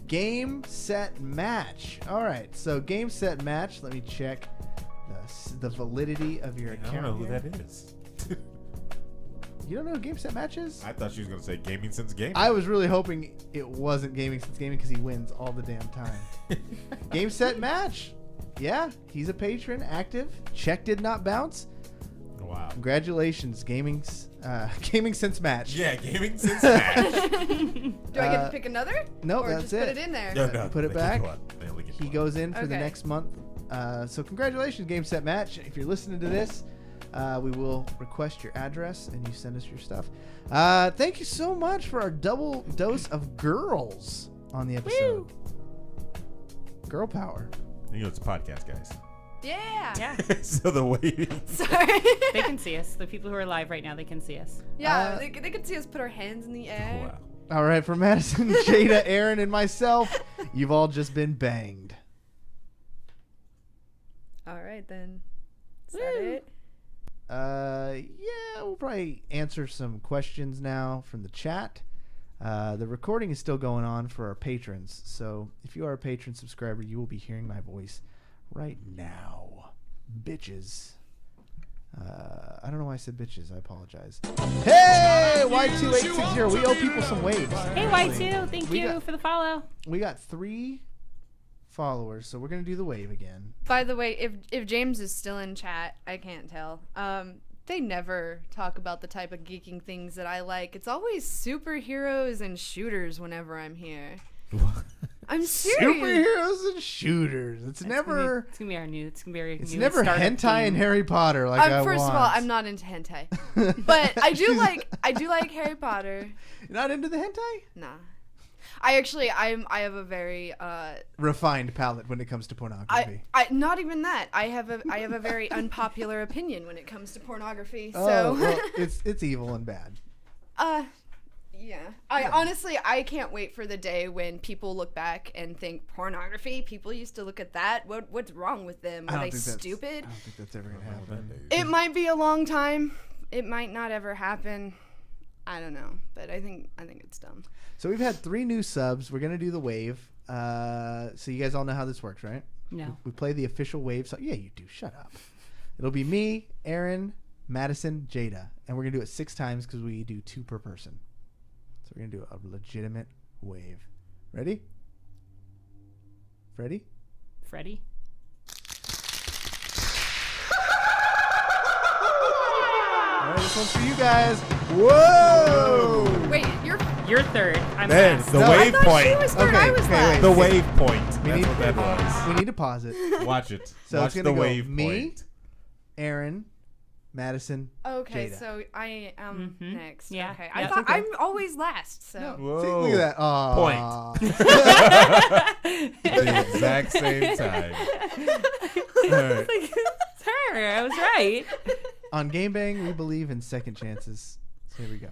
Game, set, match. All right, so game, set, match. Let me check the validity of your account. I don't know who here. that is. You don't know who game, set, match is? I thought she was going to say Gaming Since Gaming. I was really hoping it wasn't Gaming Since Gaming because he wins all the damn time. Game, set, match. Yeah, he's a patron, active. Check did not bounce. Wow. Congratulations, Gaming Since Match. Yeah, Gaming Since Match. Do I get to pick another? No, or that's just it. Put it in there. No, Put it they back. keep going. They only keep He going. goes in for the Okay. next month. So congratulations, Game, Set, Match. If you're listening to this, we will request your address and you send us your stuff. Thank you so much for our double dose of girls on the episode. Woo! Girl power. You know, it's a podcast, guys. Yeah. Yeah. So the waving. Sorry. They can see us. The people who are live right now, they can see us. Yeah, they can see us put our hands in the air. Wow. All right, for Madison, Jada, Aaron, and myself, you've all just been banged. All right, then. Is that it? Yeah, we'll probably answer some questions now from the chat. The recording is still going on for our patrons, so if you are a patron subscriber, you will be hearing my voice right now. Bitches. I don't know why I said bitches. I apologize. Hey, Y2860. We owe people some waves. Hey, Y2, thank We you got- for the follow. We got 3 followers, so we're going to do the wave again. By the way, if James is still in chat, I can't tell. They never talk about the type of geeking things that I like. It's always superheroes and shooters whenever I'm here. I'm serious. Superheroes and shooters. It's never... It's gonna be our new. It's gonna be our It's new never startup hentai theme. and Harry Potter like I First want. of all, I'm not into hentai, but I do like Harry Potter. You're not into the hentai? Nah, I have a very Refined palate when it comes to pornography. I not even that. I have a very unpopular opinion when it comes to pornography. Oh, So well, it's evil and bad. yeah. Honestly, I can't wait for the day when people look back and think pornography. People used to look at that. What's wrong with them? Are they stupid? I don't think that's ever gonna happen. It might be a long time. It might not ever happen. I don't know, but I think it's dumb. So we've had 3 new subs. We're gonna do the wave. So you guys all know how this works, right? No. We play the official wave. So yeah, you do. Shut up. It'll be me, Aaron, Madison, Jada, and we're gonna do it 6 times because we do 2 per person. So we're gonna do a legitimate wave. Ready? Freddy? Freddy. All right, this one's for you guys. Whoa! Wait, You're third. I'm Man, last. the No, wave I thought she point. was third. Okay, I was okay, last. wait. The wave point. We That's need- what that was. We need to pause it. Watch it. So Watch it's gonna the go wave me, point. Aaron, Madison. Okay, Jada. so I am Mhm. next. Yeah. Okay. Yeah. I thought Okay. I'm always last. So See, look at that. Aw. Point. The exact same time. All right. It's her. I was right. On Game Bang, we believe in second chances. So here we go.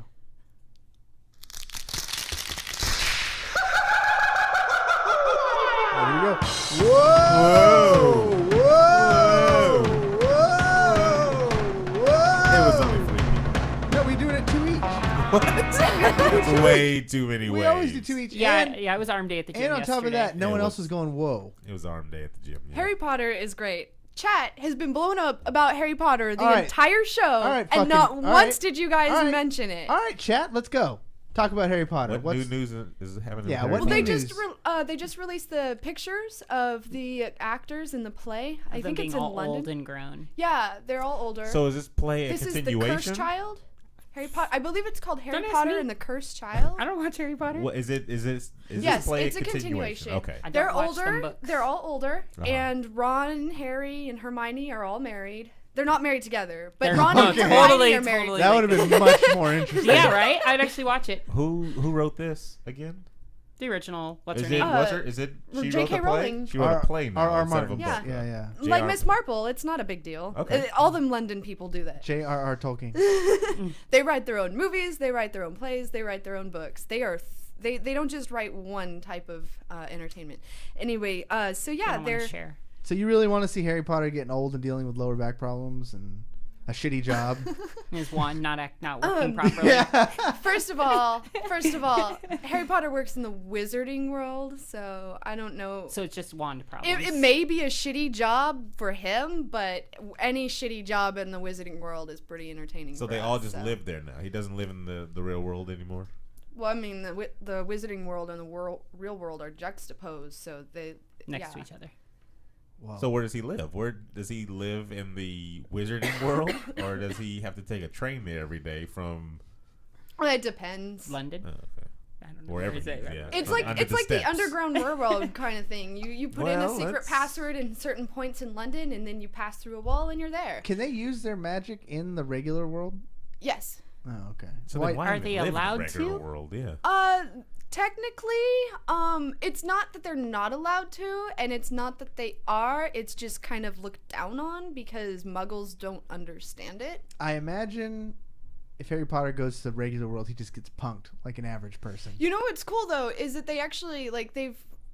Here we go. Whoa! Whoa! Whoa! Whoa! It was only 3 people. No, we doing it 2 each. It's way too many We ways. always do 2 each. Yeah, and, yeah. It was arm day at the gym and on top of yesterday. that, no It one was- else was going, whoa. It was arm day at the gym. Yeah. Harry Potter is great. Chat has been blown up about Harry Potter the All right. entire show, All right, and not all once right. did you guys All right. mention it. All right, chat, let's go. Talk about Harry Potter. What new news is happening? Yeah, with what Harry Well, they new Potter? news? they just released the pictures of the actors in the play. I Them think being it's in all London. old and grown. Yeah, they're all older. So is this play a this is the continuation? Cursed Child. Harry Potter. I believe it's called Harry Don't ask Potter me. and the Cursed Child. I don't watch Harry Potter. What is it? Is Yes, this play it's a continuation. Okay. I don't They're watch them older. books. They're all older, Uh-huh. and Ron, Harry, and Hermione are all married. They're not married together, but They're Ron and okay. Hermione are married. Totally. That would have been much more interesting. Yeah, right. I'd actually watch it. Who wrote this again? The original. What's Is her it? name? Is it? She J.K. wrote the play. Rowling. She wrote a play now R.R. instead of a Martin. book. Yeah. Yeah. Like J.R. Miss Marple, it's not a big deal. Okay. All them London people do that. J.R.R. Tolkien. They write their own movies, they write their own plays, they write their own books. They don't just write one type of entertainment. Anyway, so I yeah, don't want they're to share. So you really want to see Harry Potter getting old and dealing with lower back problems and a shitty job? Is one not working properly? Yeah. first of all, Harry Potter works in the wizarding world, so I don't know. So it's just wand problems. It may be a shitty job for him, but any shitty job in the wizarding world is pretty entertaining. So for they us, all just so. live there now. He doesn't live in the real world anymore. Well, I mean, the wizarding world and the real world are juxtaposed, so they next yeah. to each other. Wow. So where does he live? Where does he live in the wizarding world, or does he have to take a train there every day from? Well, it depends. London. Oh, okay. I don't know. Wherever Where is he it? is, yeah. It's From like under it's like the steps. underground railroad kind of thing. You put in a Well, secret that's- password in certain points in London, and then you pass through a wall, and you're there. Can they use their magic in the regular world? Yes. Oh, okay. So Why- then why are even they live in the allowed regular to? world? Yeah. Technically, it's not that they're not allowed to, and it's not that they are. It's just kind of looked down on because Muggles don't understand it. I imagine if Harry Potter goes to the regular world, he just gets punked like an average person. You know what's cool though is that they actually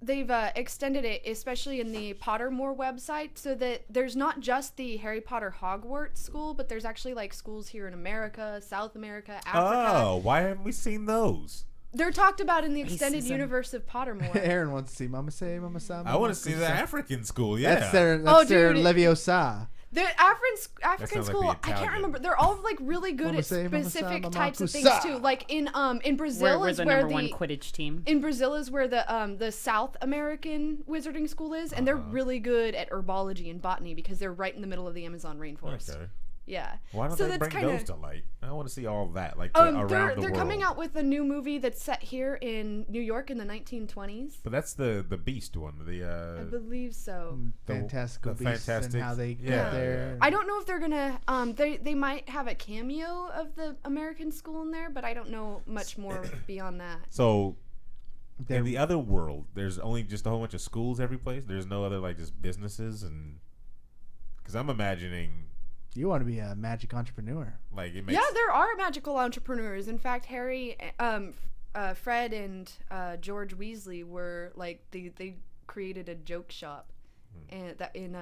they've extended it, especially in the Pottermore website, so that there's not just the Harry Potter Hogwarts school, but there's actually like schools here in America, South America, Africa. Oh, why haven't we seen those? They're talked about in the extended Racism. universe of Pottermore. Aaron wants to see Mama Say, Mama Sa. I want to see the African school. Yeah. That's their Oh, their dude. Leviosa. The African sounds like school, the I can't Italian. remember. They're all like really good Mama at say, Mama sa, specific Mama types of things kusa. too. Like in Brazil We're is the where number one the Quidditch team. in Brazil is where the South American wizarding school is, and they're really good at herbology and botany because they're right in the middle of the Amazon rainforest. Okay. Yeah. Why don't So they that's bring kinda- those to light? I want to see all that, like They're around the world. coming out with a new movie that's set here in New York in the 1920s. But that's the Beast one. I believe so. Fantastical the Beasts Fantastic- and how they yeah, get there. I don't know if they're gonna. They might have a cameo of the American school in there, but I don't know much more beyond that. So They're- in the other world, there's only just a whole bunch of schools every place. There's no other like just businesses and because I'm imagining You want to be a magic entrepreneur. like it makes Yeah, there are magical entrepreneurs. In fact, Fred and George Weasley were like they created a joke shop, and that in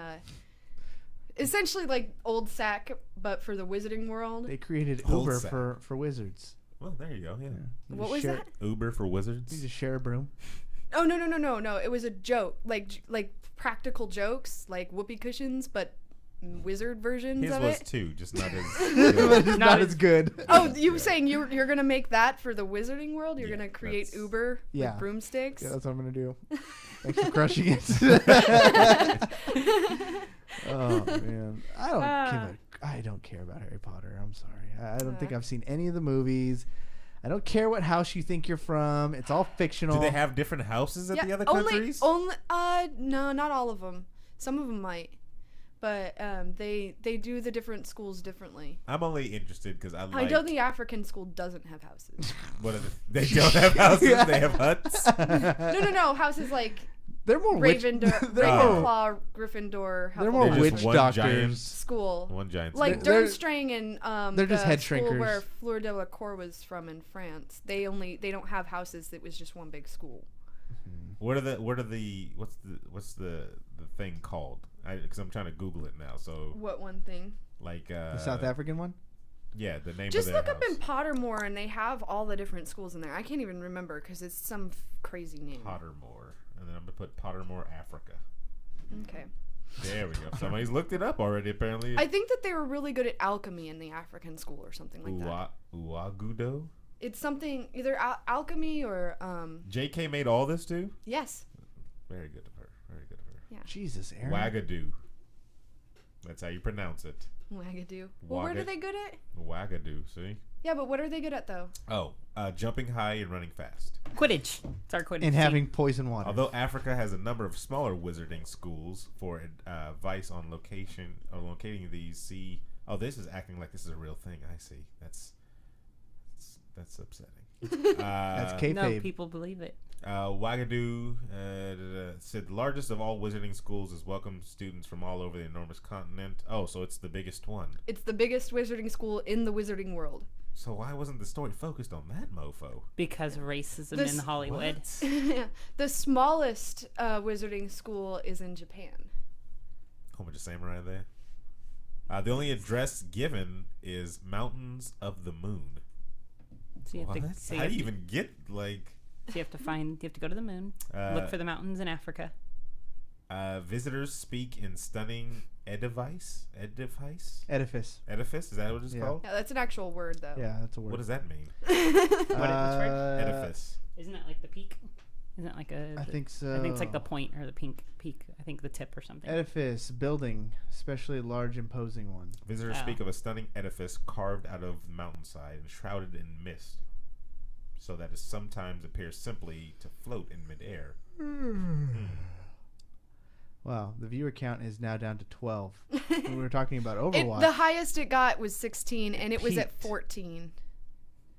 essentially like Old Sack, but for the Wizarding World. They created Old Uber sack. for wizards. well, there you go. Yeah, You What just was share- that? Uber for You wizards. just share a broom. Oh no! It was a joke, like practical jokes, like whoopee cushions, but wizard versions His of was it. too, just not as. But it's not as- as good. Oh, you were saying you're gonna make that for the Wizarding World? You're Yeah, gonna create that's- Uber Yeah. with broomsticks? Yeah, that's what I'm gonna do. Thanks for crushing it. Oh man, I don't care about Harry Potter. I'm sorry. I don't think I've seen any of the movies. I don't care what house you think you're from. It's all fictional. Do they have different houses at the other only, countries? no, not all of them. Some of them might, but they do the different schools differently. I'm only interested because I like. I know the African school doesn't have houses. What are they don't have houses. They have huts. no, houses like They're more witch. Ravenclaw, They're more, Ravenclaw, Gryffindor. they're more They're witch just one doctors. giant- school. One giant. Like school. They're- Durmstrang and they're just the head school shrinkers. where Fleur de la Cour was from in France. They don't have houses. It was just one big school. What's the thing called? Because I'm trying to Google it now. So What one thing? like The South African one. yeah, the name Just of their look up house. in Pottermore, and they have all the different schools in there. I can't even remember because it's some crazy name. Pottermore, and then I'm gonna put Pottermore, Africa. Okay. There we go. Somebody's looked it up already. Apparently, I think that they were really good at alchemy in the African school or something like that. Uagudo. It's something either alchemy or J.K. made all this too. yes. Very good of her. Very good of her. Jesus, Aaron. Wagadoo. That's how you pronounce it. Wagadoo. Well, what are they good at? Wagadoo. See? Yeah, but what are they good at though? Oh, jumping high and running fast. Quidditch. It's our Quidditch And team. having poison water. Although Africa has a number of smaller wizarding schools for advice on locating these, see. Oh, this is acting like this is a real thing. I see. That's upsetting. That's No, kayfabe. people believe it. Wagadoo said the largest of all wizarding schools is welcome students from all over the enormous continent. Oh, so it's the biggest one. It's the biggest wizarding school in the wizarding world. So why wasn't the story focused on that mofo? Because of racism This- in Hollywood. What? The smallest wizarding school is in Japan. Whole bunch of samurai there. The only address given is Mountains of the Moon. So you have What? to, so How do you even get like? you have to go to the moon. Look for the mountains in Africa. Visitors speak in stunning edifice. Edifice. Edifice? Is that what it's Yeah. called? Yeah, that's an actual word though. Yeah, that's a word. What does that mean? Which word? Edifice. Isn't that like the peak? Isn't that like a? I think so. I think it's like the point or the peak. I think the tip or something. Edifice, building, especially large, imposing one. Visitors Oh. speak of a stunning edifice carved out of the mountainside and shrouded in mist, so that it sometimes appears simply to float in midair. Wow, the viewer count is now down to 12. When we were talking about The Overwatch. highest it got was 16, and it was at peaked. 14.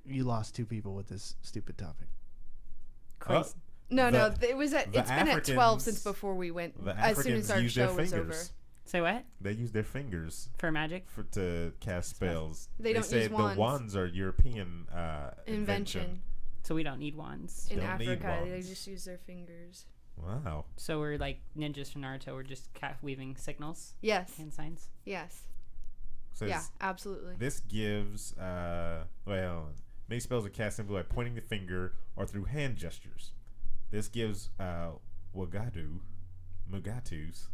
You lost 2 people with this stupid topic. Crazy. No, The- it was at. the It's been at 12 Africans- since before we went. The As soon Africans as our use their show was fingers. over. Say what? They use their fingers For magic? to cast spells. They don't say use the wands. wands are European Invention. So we don't need wands. In Don't need Africa, they wands. just use their fingers. Wow. So we're like ninjas from Naruto. We're just weaving signals, Yes. hand signs. Yes. Says, Yeah, absolutely. This gives many spells are cast simply by pointing the finger or through hand gestures. This gives Mugatu's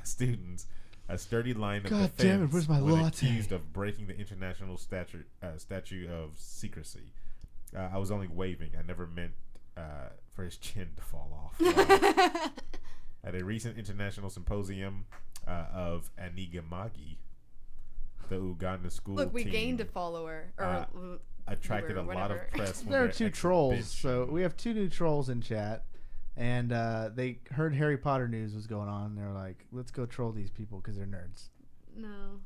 students a sturdy line of God defense damn it, where's my when latte? accused of breaking the international statute of secrecy. I was only waving. I never meant for his chin to fall off. At a recent international symposium of Anigamagi, the Uganda school Look, we team gained a follower. Or attracted viewer, a lot of whatever. press. when There are their 2 trolls, exhibition- so we have 2 new trolls in chat, and they heard Harry Potter news was going on. And they're like, "Let's go troll these people because they're nerds." No.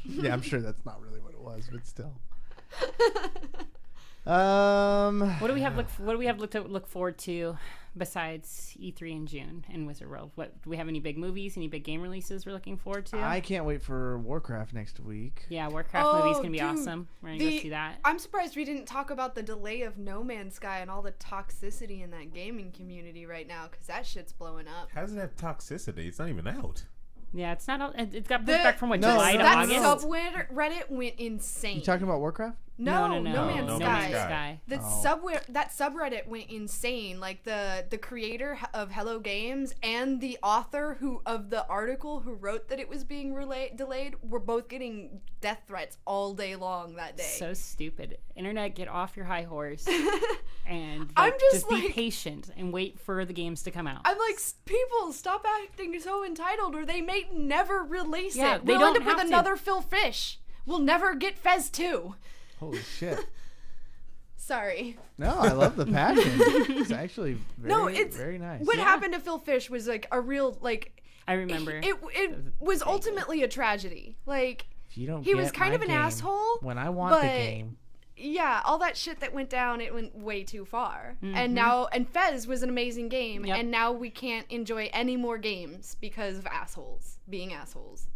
Yeah, I'm sure that's not really what it was, but still. What do we have look forward to besides E3 in June and Wizard World? What do we have? Any big movies? Any big game releases we're looking forward to? I can't wait for Warcraft next week. Yeah, Warcraft movie's gonna be dude, awesome. We're gonna go see that. I'm surprised we didn't talk about the delay of No Man's Sky and all the toxicity in that gaming community right now, because that shit's blowing up. How does it have toxicity? It's not even out. Yeah, it's not. It got pushed back from No, July to that August. subreddit went insane. You talking about Warcraft? No No Man's No Sky. Man's Sky. That subreddit went insane. Like the creator of Hello Games and the author of the article who wrote that it was being delayed were both getting death threats all day long that day. So stupid. Internet, get off your high horse and I'm just be like- patient and wait for the games to come out. I'm like, people, stop acting so entitled, or they may never release Yeah, it. they We'll don't end up with have to. another Phil Fish. We'll never get Fez 2. Holy shit. Sorry. No, I love the passion. It's actually very nice. What happened to Phil Fish was like a real, like, I remember. it was ultimately a tragedy. Like, If you don't he was get kind my of an game asshole. when I want the but- game. Yeah, all that shit that went down, it went way too far. And Fez was an amazing game, Yep. and now we can't enjoy any more games because of assholes being assholes.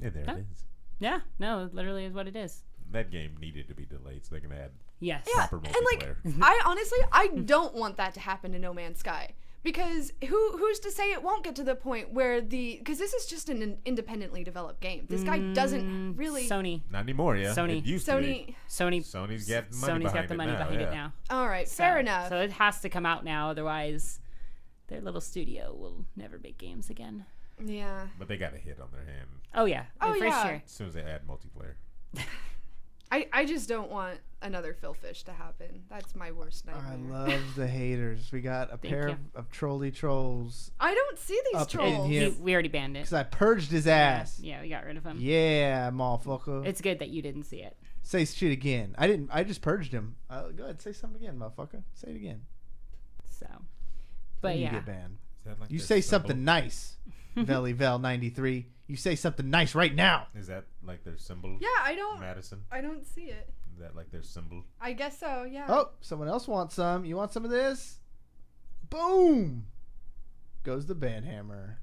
Yeah, there Huh? it is. Yeah, no, it literally is what it is. That game needed to be delayed so they can add Yes. Yeah, proper and multiplayer. like, I don't want that to happen to No Man's Sky. Because who's to say it won't get to the point where because this is just an independently developed game. This guy doesn't really. Sony. Not anymore, yeah. Sony. It used to be. Sony's got got the money behind it now. All right, So- fair enough. So it has to come out now, otherwise their little studio will never make games again. Yeah. But they got a hit on their hand Oh yeah. Oh, for yeah. sure. as soon as they add multiplayer. I just don't want another Phil Fish to happen. That's my worst nightmare. I love the haters. We got a pair you. of trolly trolls I don't see these Up in trolls. here. We already banned it. because I purged his ass. Yeah, we got rid of him. Yeah, motherfucker. It's good that you didn't see it. Say shit again. I didn't. I just purged him. Go ahead, say something again, motherfucker. Say it again. So, but Then yeah, you get banned. Is that like You their say symbol? something nice, Vellyvel 93. You say something nice right now. Is that like their symbol? Yeah, I don't Madison? see it. Is that like their symbol? I guess so, yeah. Oh, someone else wants some. You want some of this? Boom! Goes the band hammer.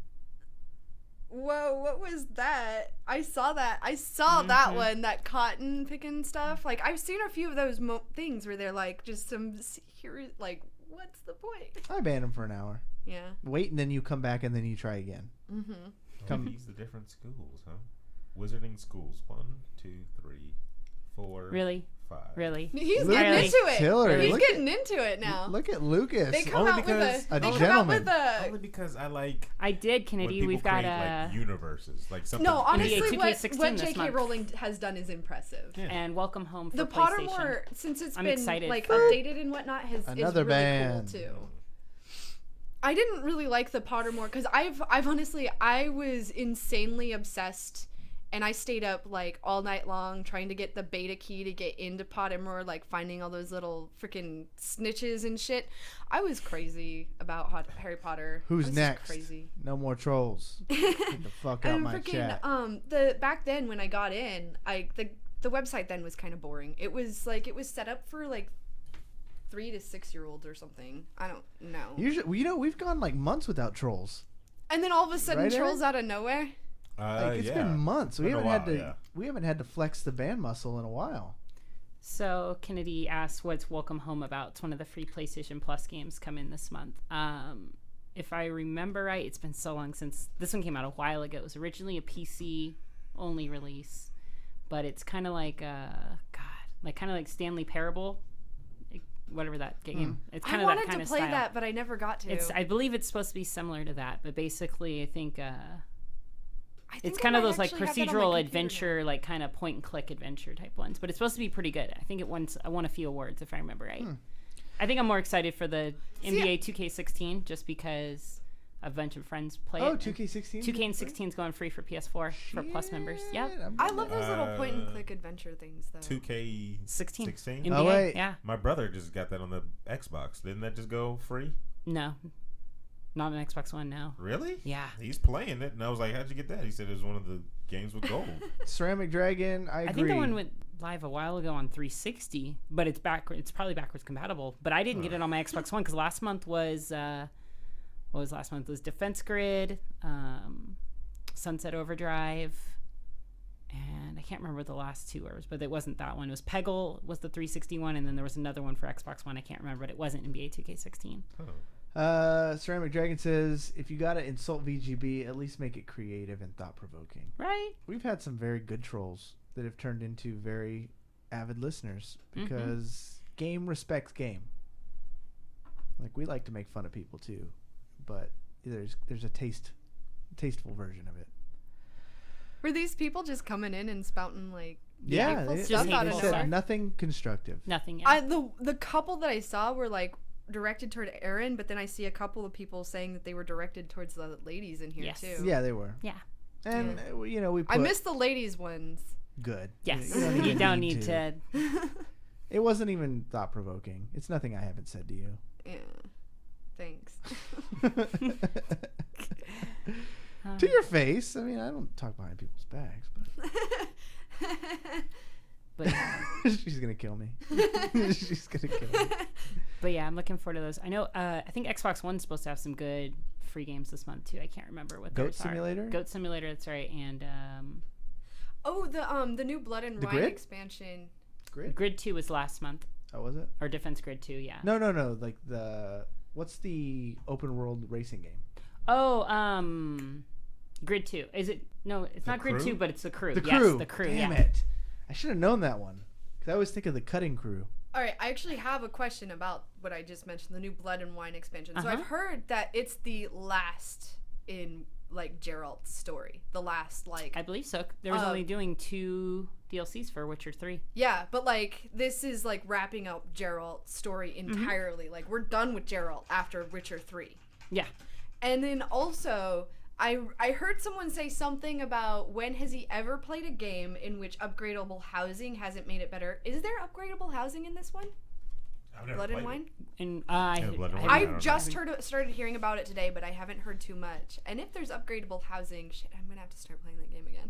Whoa, what was that? I saw that. I saw that one, that cotton picking stuff. Like, I've seen a few of those things where they're like, just some serious, like, what's the point? I banned him for an hour. Yeah. Wait, and then you come back, and then you try again. Mm-hmm. Come- These the different schools, huh? Wizarding schools. 1, 2, 3, 4. Really? 5. Really? He's Look getting at into it. Hillary. He's Look getting into it now. Look at Lucas. They come Only out with because a. a They come out gentleman. with a. Only because I like I did, when Kennedy. people We've got create, a like universes, like something. No, honestly, NBA what 2K16 this J.K. month. Rowling has done is impressive. Yeah. and welcome home for The PlayStation. Pottermore, since it's I'm been excited like for- updated and whatnot, is Another really band. cool too. I didn't really like the Pottermore because I've honestly I was insanely obsessed, and I stayed up like all night long trying to get the beta key to get into Pottermore, like finding all those little freaking snitches and shit. I was crazy about Harry Potter. Who's I was just next? Crazy. No more trolls. Get the fuck out And my freaking chat. the back then when I got in, the the website then was kind of boring. It was set up for like 3 to 6 year olds or something. I don't know. Usually, we've gone like months without trolls. And then all of a sudden, Right, trolls Aaron? out of nowhere. It's been months. We haven't had to flex the band muscle in a while. So Kennedy asks, "What's Welcome Home about?" It's one of the free PlayStation Plus games come in this month. If I remember right, it's been so long since this one came out a while ago. It was originally a PC only release, but it's kind of like kind of like Stanley Parable, whatever that game. It's kind I of that wanted kind to of play style. that, but I never got to. I believe it's supposed to be similar to that, but basically, I think it's I kind of might those like actually have that on my procedural computer adventure, now. like kind of point and click adventure type ones. But it's supposed to be pretty good. I think I won a few awards if I remember right. I think I'm more excited for the NBA 2K16 just because a bunch of friends play it. 2K16? 2K16 is going free for PS4 for Plus members. Yeah. I love those little point and click adventure things though. 2K16. NBA, Oh, wait. yeah. My brother just got that on the Xbox. Didn't that just go free? No. Not an Xbox One now. Really? Yeah. He's playing it, and I was like, "How'd you get that?" He said it was one of the games with gold. Ceramic Dragon, I agree. I think the one went live a while ago on 360, but it's probably backwards compatible. But I didn't get it on my Xbox One because last month was what was last month? It was Defense Grid, Sunset Overdrive, and I can't remember what the last two were, but it wasn't that one. It was Peggle was the 360 one, and then there was another one for Xbox One. I can't remember, but it wasn't NBA 2K16. Ceramic Dragon says, if you gotta insult VGB, at least make it creative and thought-provoking. Right? We've had some very good trolls that have turned into very avid listeners because game respects game. Like, we like to make fun of people too, but there's a tasteful version of it. Were these people just coming in and spouting like Yeah, hateful they stuff out of said nowhere? nothing constructive. Nothing. Yeah. The couple that I saw were like directed toward Aaron, but then I see a couple of people saying that they were directed towards the ladies in here Yes. too. Yeah, they were. Yeah. And you know, we put I missed the ladies ones. good. Yes. You don't need to. It wasn't even thought-provoking. It's nothing I haven't said to you. Yeah. Thanks. To your face. I mean, I don't talk behind people's backs, but But she's gonna kill me. She's gonna kill me. But yeah, I'm looking forward to those. I know. I think Xbox One's supposed to have some good free games this month too. I can't remember what Goat those are. Simulator? Goat Simulator. That's right. And Oh, the new Blood and The Wine Grid? expansion. Grid 2 was last month, Oh, was it? or Defense Grid 2. Yeah. No. Like what's the open world racing game? Oh, Grid 2. Is it? No, it's not Grid Crew? 2, but it's the Crew. The Yes, Crew. the Crew. Damn yeah. it! I should have known that one. Cause I always think of the Cutting Crew. All right, I actually have a question about what I just mentioned, the new Blood and Wine expansion. So Uh-huh. I've heard that it's the last in like Geralt's story, the last like I believe so. There was only doing 2 DLCs for Witcher 3. yeah, but like this is like wrapping up Geralt's story entirely. Like we're done with Geralt after Witcher 3. Yeah. And then also, I heard someone say something about when has he ever played a game in which upgradable housing hasn't made it better. Is there upgradable housing in this one? I've never Blood and played Wine? And Blood and Wine. I don't just started hearing about it today, but I haven't heard too much. And if there's upgradable housing, shit, I'm gonna have to start playing that game again.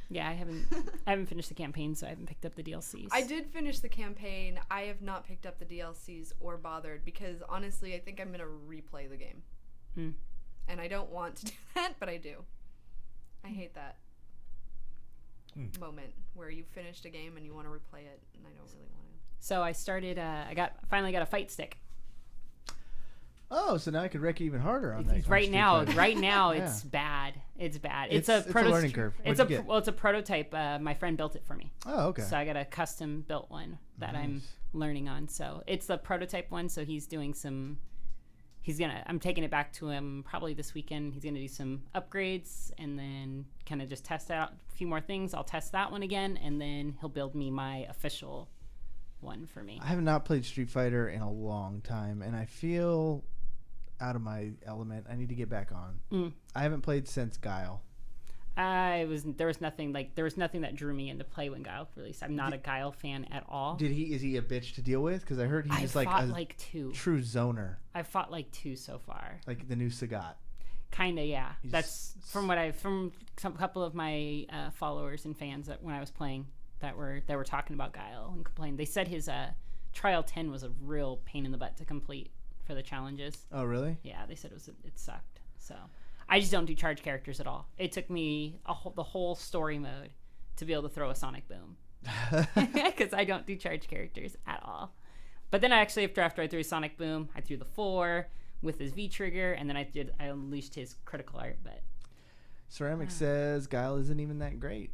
yeah, I haven't finished the campaign, so I haven't picked up the DLCs. I did finish the campaign. I have not picked up the DLCs or bothered because honestly, I think I'm gonna replay the game. And I don't want to do that, but I do. I hate that moment where you finished a game and you want to replay it, and I don't really want to. So I started. Finally got a fight stick. Oh, so now I could wreck you even harder on that. Right now, Yeah. it's bad. It's bad. It's a learning curve. What'd you get? It's a prototype. My friend built it for me. Oh, okay. So I got a custom built one that I'm learning on. So it's the prototype one. So he's doing some. I'm taking it back to him probably this weekend. He's gonna do some upgrades and then kind of just test out a few more things. I'll test that one again, and then he'll build me my official one for me. I have not played Street Fighter in a long time, and I feel out of my element. I need to get back on. I haven't played since Guile. There was nothing that drew me into play when Guile released. I'm not a Guile fan at all. Is he a bitch to deal with? Because I heard he's like fought a like 2. true zoner, I've fought like 2 so far. like the new Sagat. Kinda, yeah. That's from a couple of my followers and fans that when I was playing. that were talking about Guile and complained. They said his trial 10 was a real pain in the butt to complete for the challenges. Oh, really? Yeah, they said it sucked. So I just don't do charge characters at all. It took me the whole story mode to be able to throw a sonic boom because I don't do charge characters at all. But then after I threw sonic boom, I threw the 4 with his V trigger, and then I unleashed his critical art. But Ceramic says Guile isn't even that great.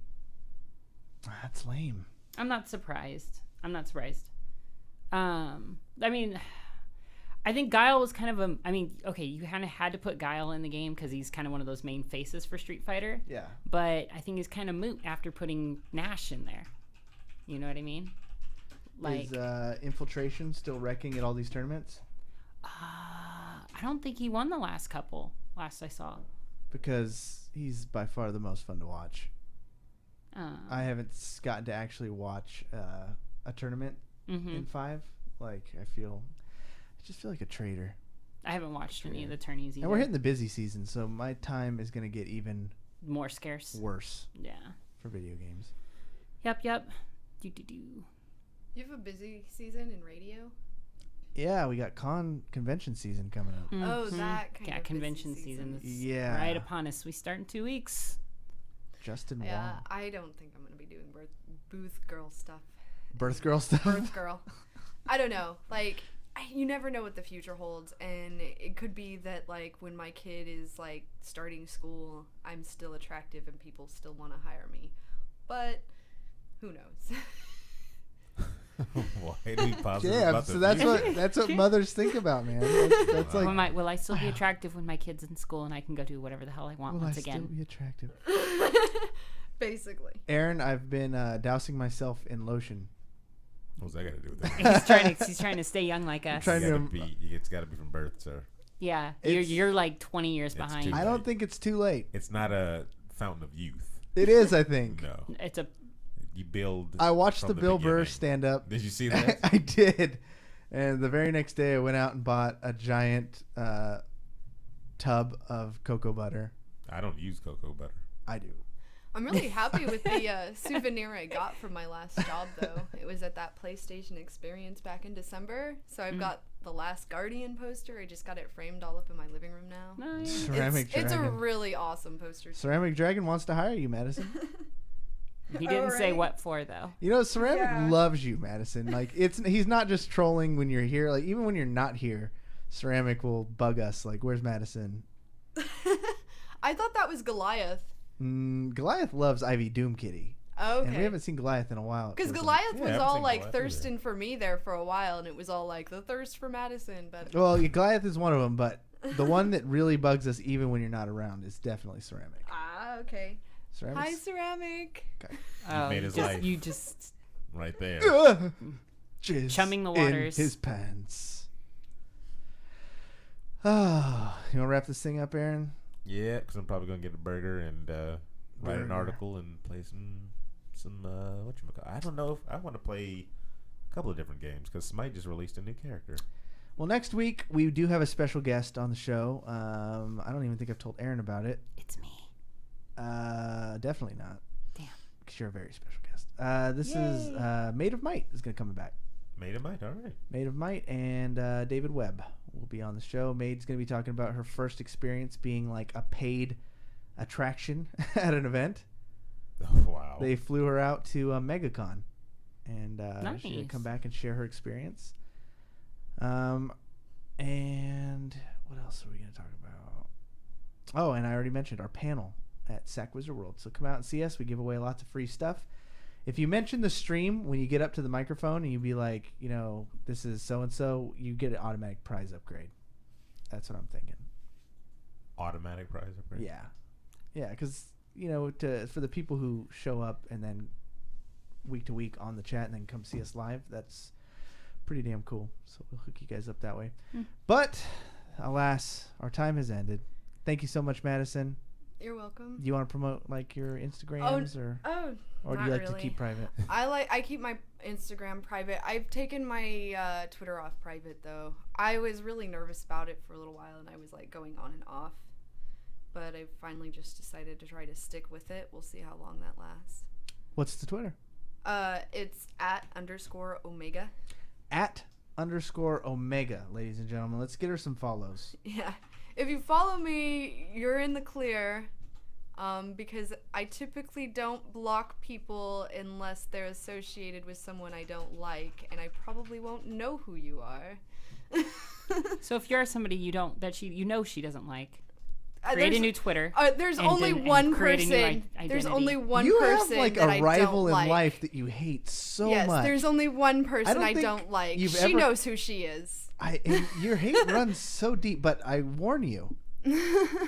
That's lame. I'm not surprised. I mean, I think Guile was kind of okay, you kind of had to put Guile in the game because he's kind of one of those main faces for Street Fighter. Yeah. But I think he's kind of moot after putting Nash in there. You know what I mean? Is Infiltration still wrecking at all these tournaments? I don't think he won the last couple, last I saw. Because he's by far the most fun to watch. I haven't gotten to actually watch a tournament in 5. Like, I just feel like a traitor. I haven't watched any of the tourneys either. And we're hitting the busy season, so my time is going to get even more scarce. Worse. Yeah. For video games. Yep. Do. You have a busy season in radio? Yeah, we got convention season coming up. Mm-hmm. Oh, that kind of convention season. Yeah. Right upon us. We start in 2 weeks. Justin Wong. Yeah, I don't think I'm going to be doing booth girl stuff. Birth girl stuff? Birth girl. I don't know. Like, you never know what the future holds, and it could be that, like, when my kid is, like, starting school, I'm still attractive and people still want to hire me. But who knows? Why do we positive yeah, about so that's what mothers think about, man. That's like, will I still be attractive when my kid's in school and I can go do whatever the hell I want once again? Will I still be attractive? Basically. Aaron, I've been dousing myself in lotion. What's that got to do with that? he's trying to stay young like us. It's got to be from birth, sir. Yeah, you're like 20 years behind. I don't think it's too late. It's not a fountain of youth. It is, I think. No. It's a... You build. I watched the Bill Burr stand up. Did you see that? I did. And the very next day, I went out and bought a giant tub of cocoa butter. I don't use cocoa butter. I do. I'm really happy with the souvenir I got from my last job, though. It was at that PlayStation Experience back in December. So I've got the Last Guardian poster. I just got it framed all up in my living room now. Nice. Ceramic Dragon. It's a really awesome poster. Ceramic Dragon wants to hire you, Madison. He didn't say what for, though. You know, Ceramic loves you, Madison. Like, he's not just trolling when you're here. Like, even when you're not here, Ceramic will bug us. Like, where's Madison? I thought that was Goliath. Goliath loves Ivy Doom Kitty. Okay. And we haven't seen Goliath in a while. Because Goliath was all like thirsting for me there for a while, and it was all like the thirst for Madison. But Goliath is one of them, but the one that really bugs us even when you're not around is definitely Ceramic. Okay. Ceramic's... Hi, Ceramic. Okay. You made his life. You just right there. Chumming the waters in his pants. Oh, you want to wrap this thing up, Aaron? Yeah, because I'm probably gonna get a burger and write an article and play some I don't know if I want to play a couple of different games because Smite just released a new character. Well, next week we do have a special guest on the show. I don't even think I've told Aaron about it. It's me. Definitely not. Damn. Because you're a very special guest. This is Maid of Might is going to come back. Maid of Might, all right. Maid of Might and David Webb will be on the show. Maid's going to be talking about her first experience being like a paid attraction at an event. Oh, wow. They flew her out to MegaCon, and nice. she's going to come back and share her experience. And what else are we going to talk about? Oh, and I already mentioned our panel at Sack Wizard World. So come out and see us. We give away lots of free stuff. If you mention the stream when you get up to the microphone and you be like, you know, this is so-and-so, you get an automatic prize upgrade. That's what I'm thinking. Automatic prize upgrade? Yeah. Yeah, because, you know, for the people who show up and then week to week on the chat and then come see us live, that's pretty damn cool. So we'll hook you guys up that way. But, alas, our time has ended. Thank you so much, Madison. You're welcome. Do you want to promote like your Instagrams or do you like to keep private? I keep my Instagram private. I've taken my Twitter off private though. I was really nervous about it for a little while and I was like going on and off. But I finally just decided to try to stick with it. We'll see how long that lasts. What's the Twitter? It's @_Omega. @_Omega, ladies and gentlemen. Let's get her some follows. Yeah. If you follow me, you're in the clear. Because I typically don't block people unless they're associated with someone I don't like, and I probably won't know who you are. So if you're somebody she doesn't like, create a new Twitter. There's only one person. There's only one you person have like that a rival I don't in like. life that you hate so yes, much. there's only one person I think don't like. you've She ever- knows who she is. And your hate runs so deep, but I warn you,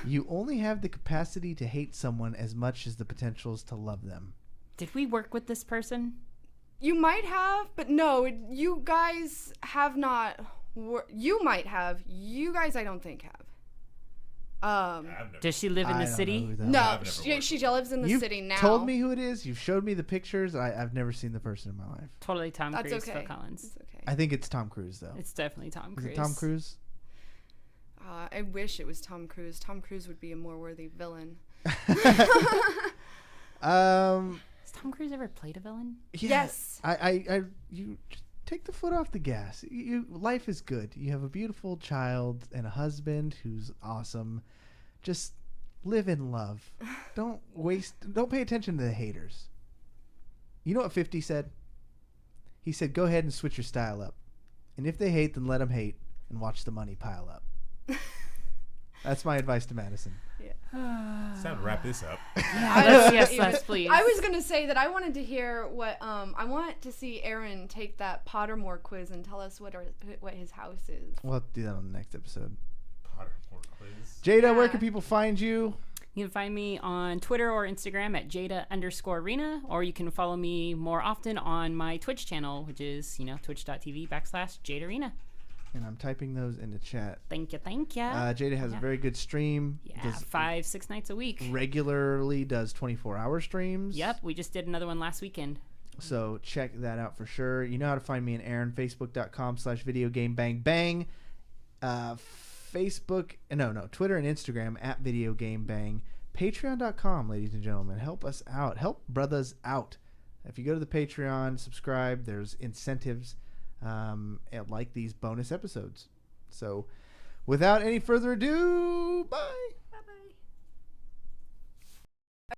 you only have the capacity to hate someone as much as the potential is to love them. Did we work with this person? You might have, but no, you guys have not. You might have. You guys, I don't think have. Does she live in the city? No, she lives in the You've city now. told me who it is. You've showed me the pictures. I've never seen the person in my life. Totally Tom That's Cruise, okay. Phil Collins. It's okay. I think it's Tom Cruise, though. It's definitely Tom Is Cruise. it Tom Cruise? I wish it was Tom Cruise. Tom Cruise would be a more worthy villain. Has Tom Cruise ever played a villain? Yes. You just take the foot off the gas. Life is good. You have a beautiful child and a husband who's awesome. Just live in love. Don't pay attention to the haters. You know what 50 said? He said, go ahead and switch your style up. And if they hate, then let them hate and watch the money pile up. That's my advice to Madison. Yeah. It's time to wrap this up. Yes, please. I was gonna say that I wanted to hear what I want to see Aaron take that Pottermore quiz and tell us what his house is. We'll have to do that on the next episode. Pottermore quiz. Jada, where can people find you? You can find me on Twitter or Instagram at Jada_Rena, or you can follow me more often on my Twitch channel, which is, twitch.tv/JadaRena. And I'm typing those into chat. Thank you. Jada has a very good stream. Yeah, Does 5-6 nights a week. regularly does 24-hour streams. Yep, we just did another one last weekend. So check that out for sure. You know how to find me and Aaron, facebook.com/videogamebangbang. Twitter and Instagram @videogamebang. Patreon.com, ladies and gentlemen. Help us out. Help brothers out. If you go to the Patreon, subscribe, there's incentives like these bonus episodes. So without any further ado, bye.